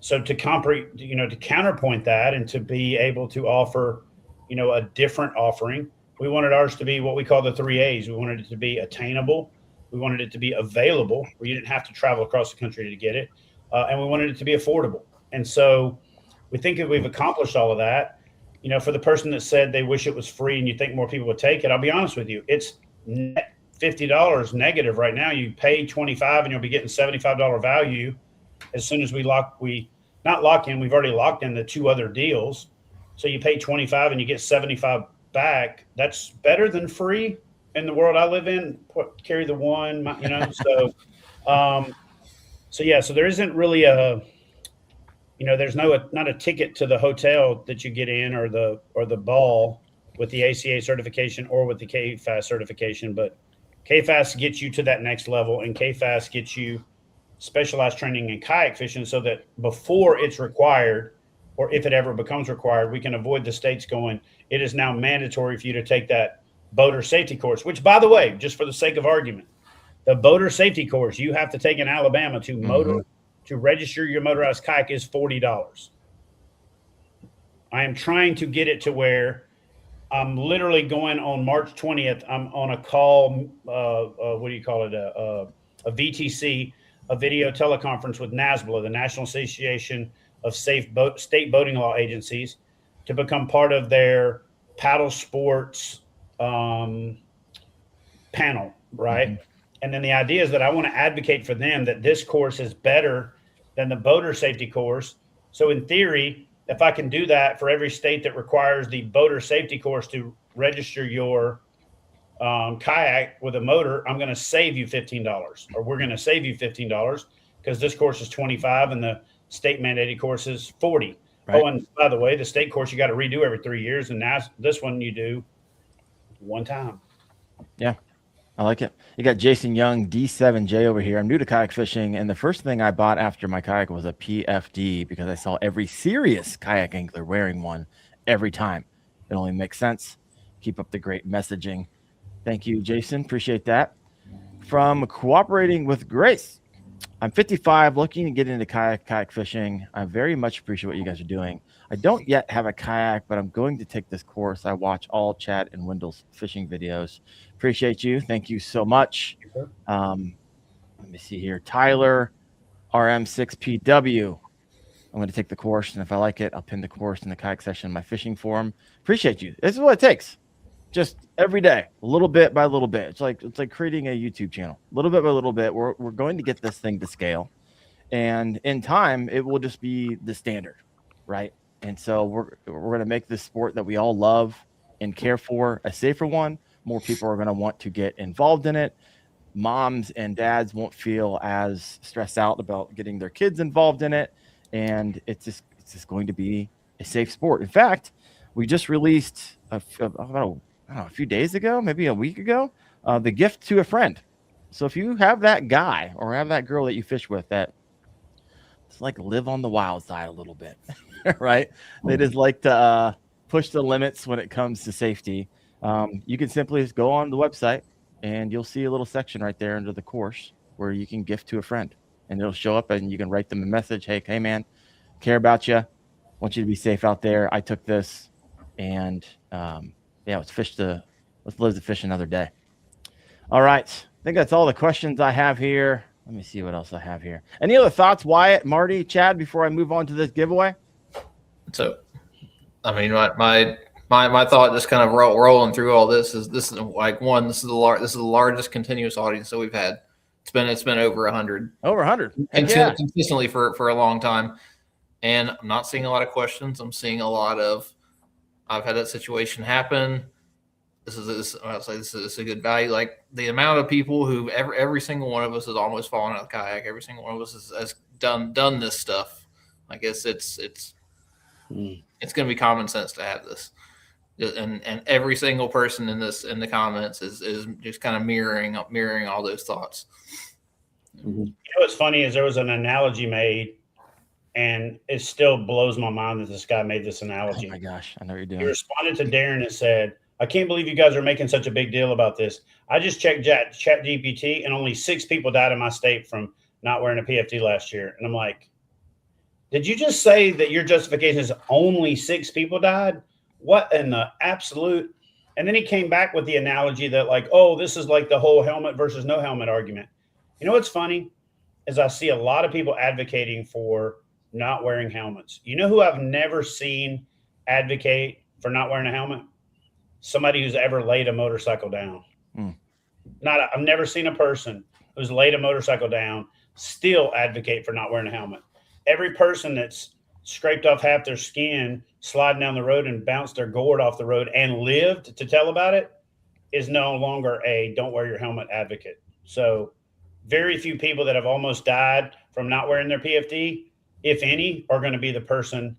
So to counterpoint that and to be able to offer, you know, a different offering, we wanted ours to be what we call the 3 A's. We wanted it to be attainable. We wanted it to be available, where you didn't have to travel across the country to get it. And we wanted it to be affordable. And so we think that we've accomplished all of that. You know, for the person that said they wish it was free and you think more people would take it, I'll be honest with you, it's net $50 negative right now. You pay $25 and you'll be getting $75 value as soon as we've already locked in the 2 other deals. So you pay $25 and you get $75 back. That's better than free in the world I live in. Carry the one, you know. So there isn't really there's not a ticket to the hotel that you get in or the ball with the ACA certification or with the KFAST certification, but KFAST gets you to that next level, and KFAST gets you specialized training in kayak fishing so that before it's required, or if it ever becomes required, we can avoid the states going, it is now mandatory for you to take that boater safety course, which, by the way, just for the sake of argument, the boater safety course you have to take in Alabama to register your motorized kayak is $40. I am trying to get it to where I'm literally going on March 20th. I'm on a call, a VTC, a video teleconference with NASBLA, the National Association of State Boating Law Agencies, to become part of their paddle sports panel, right? And then the idea is that I want to advocate for them that this course is better than the boater safety course. So in theory, if I can do that for every state that requires the boater safety course to register your kayak with a motor, I'm going to save you $15, or we're going to save you $15 because this course is $25 and the state mandated course is $40. Right. Oh, and by the way, the state course you got to redo every 3 years, and now this one you do one time. Yeah, I like it. You got Jason Young, D7J over here. I'm new to kayak fishing, and the first thing I bought after my kayak was a PFD because I saw every serious kayak angler wearing one every time. It only makes sense. Keep up the great messaging. Thank you, Jason. Appreciate that. From Cooperating with Grace. I'm 55, looking to get into kayak fishing. I very much appreciate what you guys are doing. I don't yet have a kayak, but I'm going to take this course. I watch all Chad and Wendell's fishing videos. Appreciate you. Thank you so much. Let me see here. Tyler, RM6PW. I'm going to take the course, and if I like it, I'll pin the course in the kayak session in my fishing forum. Appreciate you. This is what it takes. Just every day, a little bit by little bit. It's like creating a YouTube channel. Little bit by little bit. We're going to get this thing to scale. And in time, it will just be the standard, right? And so we're going to make this sport that we all love and care for a safer one. More people are going to want to get involved in it. Moms and dads won't feel as stressed out about getting their kids involved in it. And it's just going to be a safe sport. In fact, we just released a few days ago, maybe a week ago, the gift to a friend. So if you have that guy or have that girl that you fish with that it's like live on the wild side a little bit, right? They just like to push the limits when it comes to safety. You can simply just go on the website and you'll see a little section right there under the course where you can gift to a friend, and it'll show up and you can write them a message. Hey man, care about you. Want you to be safe out there. I took this and let's live the fish another day. All right. I think that's all the questions I have here. Let me see what else I have here. Any other thoughts, Wyatt, Marty, Chad, before I move on to this giveaway? So, I mean, my thought just kind of rolling through all this is this is the largest continuous audience that we've had. It's been over 100. Over 100. Consistently for a long time. And I'm not seeing a lot of questions. I'm seeing a lot of, I've had that situation happen. This is a good value. Like the amount of people who every single one of us has almost fallen out of the kayak. Every single one of us has done this stuff. I guess it's going to be common sense to have this. And every single person in the comments is just kind of mirroring all those thoughts. You know what's funny is there was an analogy made, and it still blows my mind that this guy made this analogy. Oh my gosh, I know what you're doing. He responded to Daren and said, "I can't believe you guys are making such a big deal about this. I just checked ChatGPT, and only 6 people died in my state from not wearing a PFD last year." And I'm like, "Did you just say that your justification is only 6 people died? What in the absolute?" And then he came back with the analogy that like, oh, this is like the whole helmet versus no helmet argument. You know what's funny is I see a lot of people advocating for not wearing helmets. You know who I've never seen advocate for not wearing a helmet? Somebody who's ever laid a motorcycle down. I've never seen a person who's laid a motorcycle down still advocate for not wearing a helmet. Every person that's scraped off half their skin sliding down the road and bounced their gourd off the road and lived to tell about it is no longer a don't wear your helmet advocate. So very few people that have almost died from not wearing their PFD, if any, are going to be the person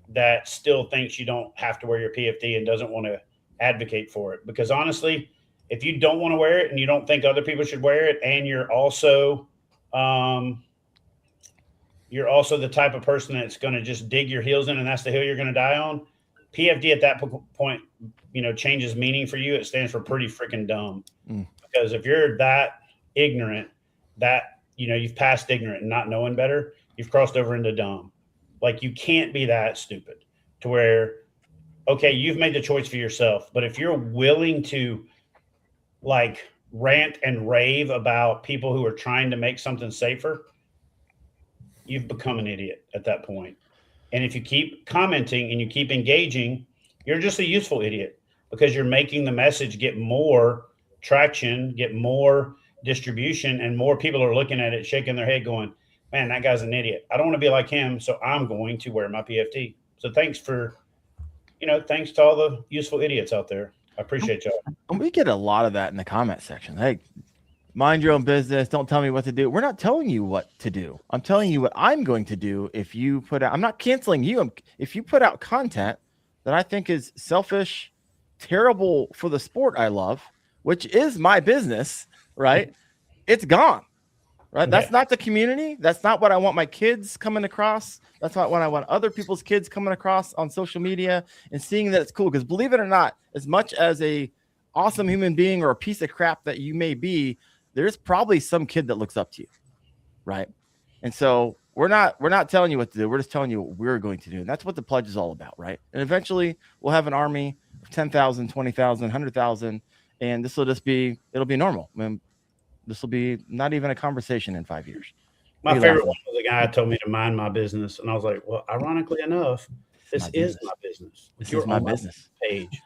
that still thinks you don't have to wear your PFD and doesn't want to advocate for it. Because honestly, if you don't want to wear it and you don't think other people should wear it, and you're also the type of person that's going to just dig your heels in and that's the hill you're going to die on, PFD at that point, changes meaning for you. It stands for pretty freaking dumb. Because if you're that ignorant, that, you've passed ignorant and not knowing better, you've crossed over into dumb. Like you can't be that stupid to where, okay, you've made the choice for yourself. But if you're willing to like rant and rave about people who are trying to make something safer, you've become an idiot at that point. And if you keep commenting and you keep engaging, you're just a useful idiot because you're making the message get more traction, get more distribution, and more people are looking at it, shaking their head going, man, that guy's an idiot. I don't want to be like him, so I'm going to wear my PFD. So thanks to all the useful idiots out there. I appreciate y'all. And we get a lot of that in the comment section. Hey, mind your own business. Don't tell me what to do. We're not telling you what to do. I'm telling you what I'm going to do if you put out. I'm not canceling you. If you put out content that I think is selfish, terrible for the sport I love, which is my business, right? It's gone, right? That's not the community. That's not what I want my kids coming across. That's not what I want other people's kids coming across on social media and seeing that it's cool. Because believe it or not, as much as a awesome human being or a piece of crap that you may be, there's probably some kid that looks up to you. right? And so we're not telling you what to do. We're just telling you what we're going to do. And that's what the pledge is all about, right? And eventually we'll have an army of 10,000, 20,000, 100,000, and this will just be, it'll be normal. I mean, this will be not even a conversation in 5 years. My favorite one was the guy who told me to mind my business. And I was like, well, ironically enough, this is my business. This is my business. Page.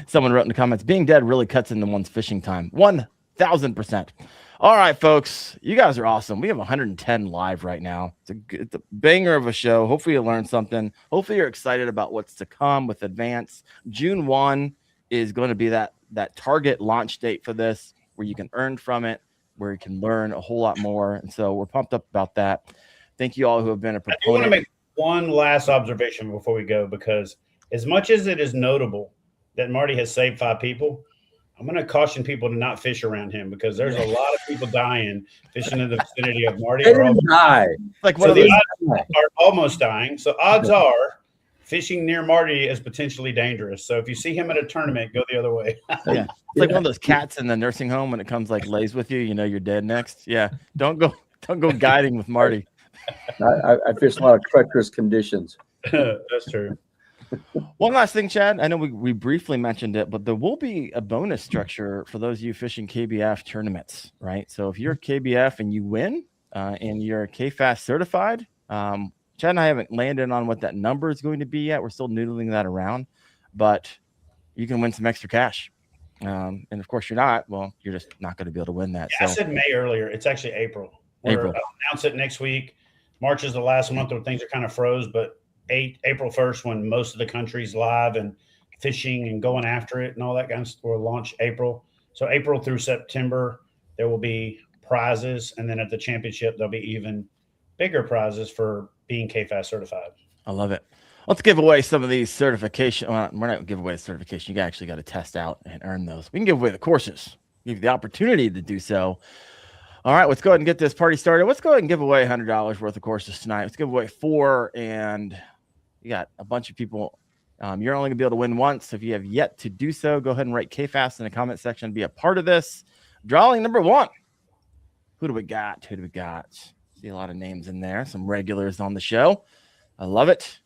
Someone wrote in the comments, being dead really cuts into one's fishing time. 1,000%. All right, folks, you guys are awesome. We have 110 live right now. It's a banger of a show. Hopefully you learned something. Hopefully you're excited about what's to come with Advance. June 1 is going to be that target launch date for this, where you can earn from it, where you can learn a whole lot more. And so we're pumped up about that. Thank you all who have been a proponent. I do want to make one last observation before we go, because as much as it is notable that Marty has saved 5 people, I'm going to caution people to not fish around him, because there's a lot of people dying fishing in the vicinity of Marty. They didn't die. Like So the odds are almost dying. So odds are fishing near Marty is potentially dangerous. So if you see him at a tournament, go the other way. Yeah. It's like one of those cats in the nursing home when it comes like lays with you, you know you're dead next. Yeah. Don't go guiding with Marty. I fished a lot of treacherous conditions. That's true. One last thing, Chad. I know we briefly mentioned it, but there will be a bonus structure for those of you fishing KBF tournaments, right? So if you're a KBF and you win and you're KFAST certified, Chad and I haven't landed on what that number is going to be yet. We're still noodling that around, but you can win some extra cash. And of course you're not, well, you're just not going to be able to win that. Yeah, so I said May earlier. It's actually April. I'll announce it next week. March is the last month where things are kind of froze, but April 1st, when most of the country's live and fishing and going after it and all that kind of stuff, will launch April. So April through September, there will be prizes. And then at the championship, there'll be even bigger prizes for being KFAST certified. I love it. Let's give away some of these certification. Well, we're not going to give away the certification. You actually got to test out and earn those. We can give away the courses, give you the opportunity to do so. All right, let's go ahead and get this party started. Let's go ahead and give away $100 worth of courses tonight. Let's give away 4, and you got a bunch of people. You're only going to be able to win once. So if you have yet to do so, go ahead and write KFAST in the comment section. Be a part of this. Drawing number 1. Who do we got? See a lot of names in there. Some regulars on the show. I love it.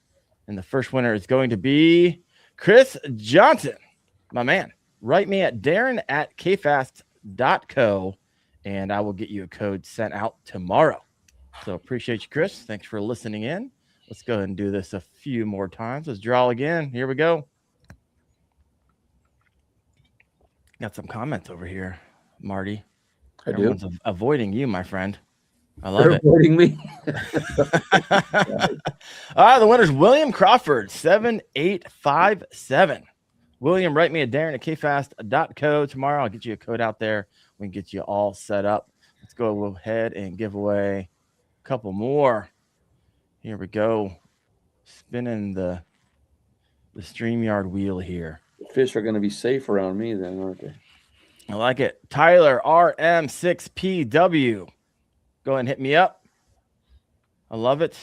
And the first winner is going to be Chris Johnson, my man. Write me at Daren@KFAST.co, and I will get you a code sent out tomorrow. So appreciate you, Chris. Thanks for listening in. Let's go ahead and do this a few more times. Let's draw again. Here we go. Got some comments over here, Marty. Everyone's avoiding you, my friend. I love it. Avoiding me. The winner's William Crawford, 7857. William, write me at Daren@KFAST.co. Tomorrow I'll get you a code out there. We can get you all set up. Let's go ahead and give away a couple more. Here we go. Spinning the StreamYard wheel here. The fish are going to be safe around me then, aren't they? I like it. Tyler RM6PW. Go ahead and hit me up. I love it.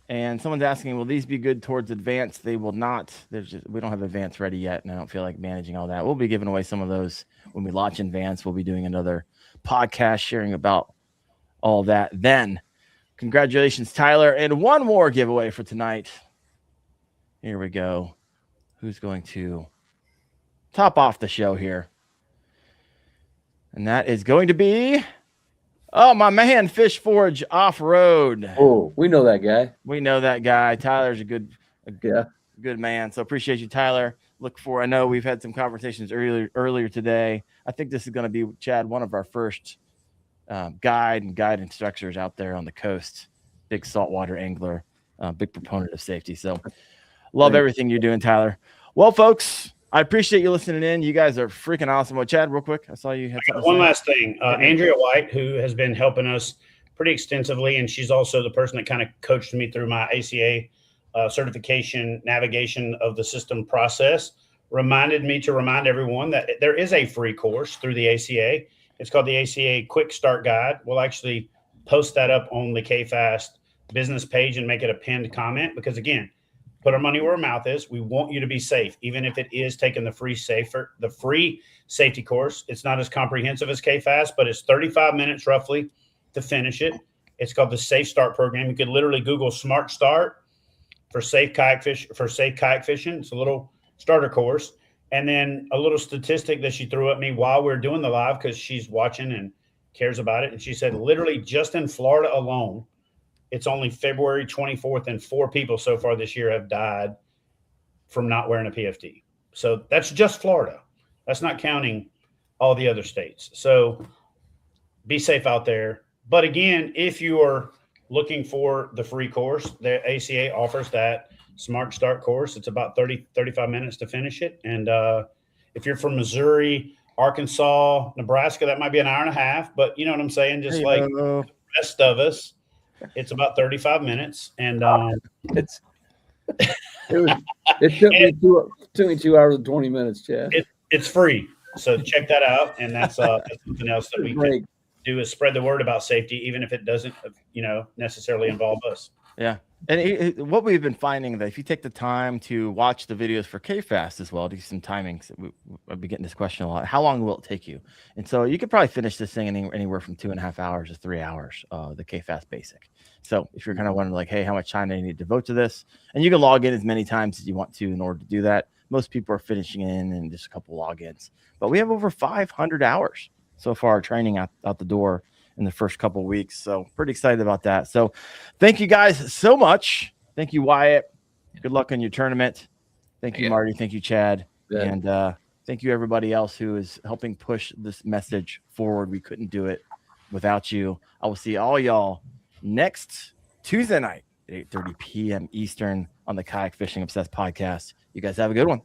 And someone's asking, will these be good towards Advance? They will not. We don't have Advance ready yet, and I don't feel like managing all that. We'll be giving away some of those when we launch Advance. We'll be doing another podcast sharing about all that then. Congratulations, Tyler. And one more giveaway for tonight. Here we go. Who's going to top off the show here? And that is going to be, my man, Fish Forge Off-Road. Oh, we know that guy. We know that guy. Tyler's a good man. So appreciate you, Tyler. I know we've had some conversations earlier today. I think this is going to be, Chad, one of our first guide instructors out there on the coast. Big saltwater angler, big proponent of safety. So love everything you're doing, Tyler. Well, folks, I appreciate you listening in. You guys are freaking awesome. Well, Chad, real quick, I saw you had something. One last thing. Andrea White, who has been helping us pretty extensively, and she's also the person that kind of coached me through my ACA certification navigation of the system process, reminded me to remind everyone that there is a free course through the ACA. It's called the ACA Quick Start Guide. We'll actually post that up on the KFAST business page and make it a pinned comment, because again, put our money where our mouth is. We want you to be safe, even if it is taking the free safety course. It's not as comprehensive as KFAST, but it's 35 minutes roughly to finish it. It's called the Safe Start program. You could literally Google Smart Start for safe kayak fishing. It's a little starter course. And then a little statistic that she threw at me while we were doing the live, because she's watching and cares about it. And she said, literally just in Florida alone, it's only February 24th, and 4 people so far this year have died from not wearing a PFD. So that's just Florida. That's not counting all the other states. So be safe out there. But again, if you are looking for the free course, the ACA offers that Smart Start course. It's about 35 minutes to finish it. And if you're from Missouri, Arkansas, Nebraska, that might be an hour and a half. But you know what I'm saying? Just like the rest of us, it's about 35 minutes. And it took me 2 hours and 20 minutes, Chad. It's free. So check that out. And that's something else that we can do, is spread the word about safety, even if it doesn't, necessarily involve us. Yeah. And what we've been finding, that if you take the time to watch the videos for KFAST as well, to do some timings, I've been getting this question a lot. How long will it take you? And so you could probably finish this thing anywhere from 2.5 hours to 3 hours, the KFAST basic. So if you're kind of wondering like, hey, how much time do I need to devote to this? And you can log in as many times as you want to in order to do that. Most people are finishing in just a couple logins, but we have over 500 hours so far training out the door in the first couple of weeks. So pretty excited about that. So thank you guys so much. Thank you, Wyatt. Good luck on your tournament. Thank you, Marty. Thank you, Chad. Yeah. And thank you, everybody else who is helping push this message forward. We couldn't do it without you. I will see all y'all next Tuesday night at 8:30 p.m. Eastern on the Kayak Fishing Obsessed podcast. You guys have a good one.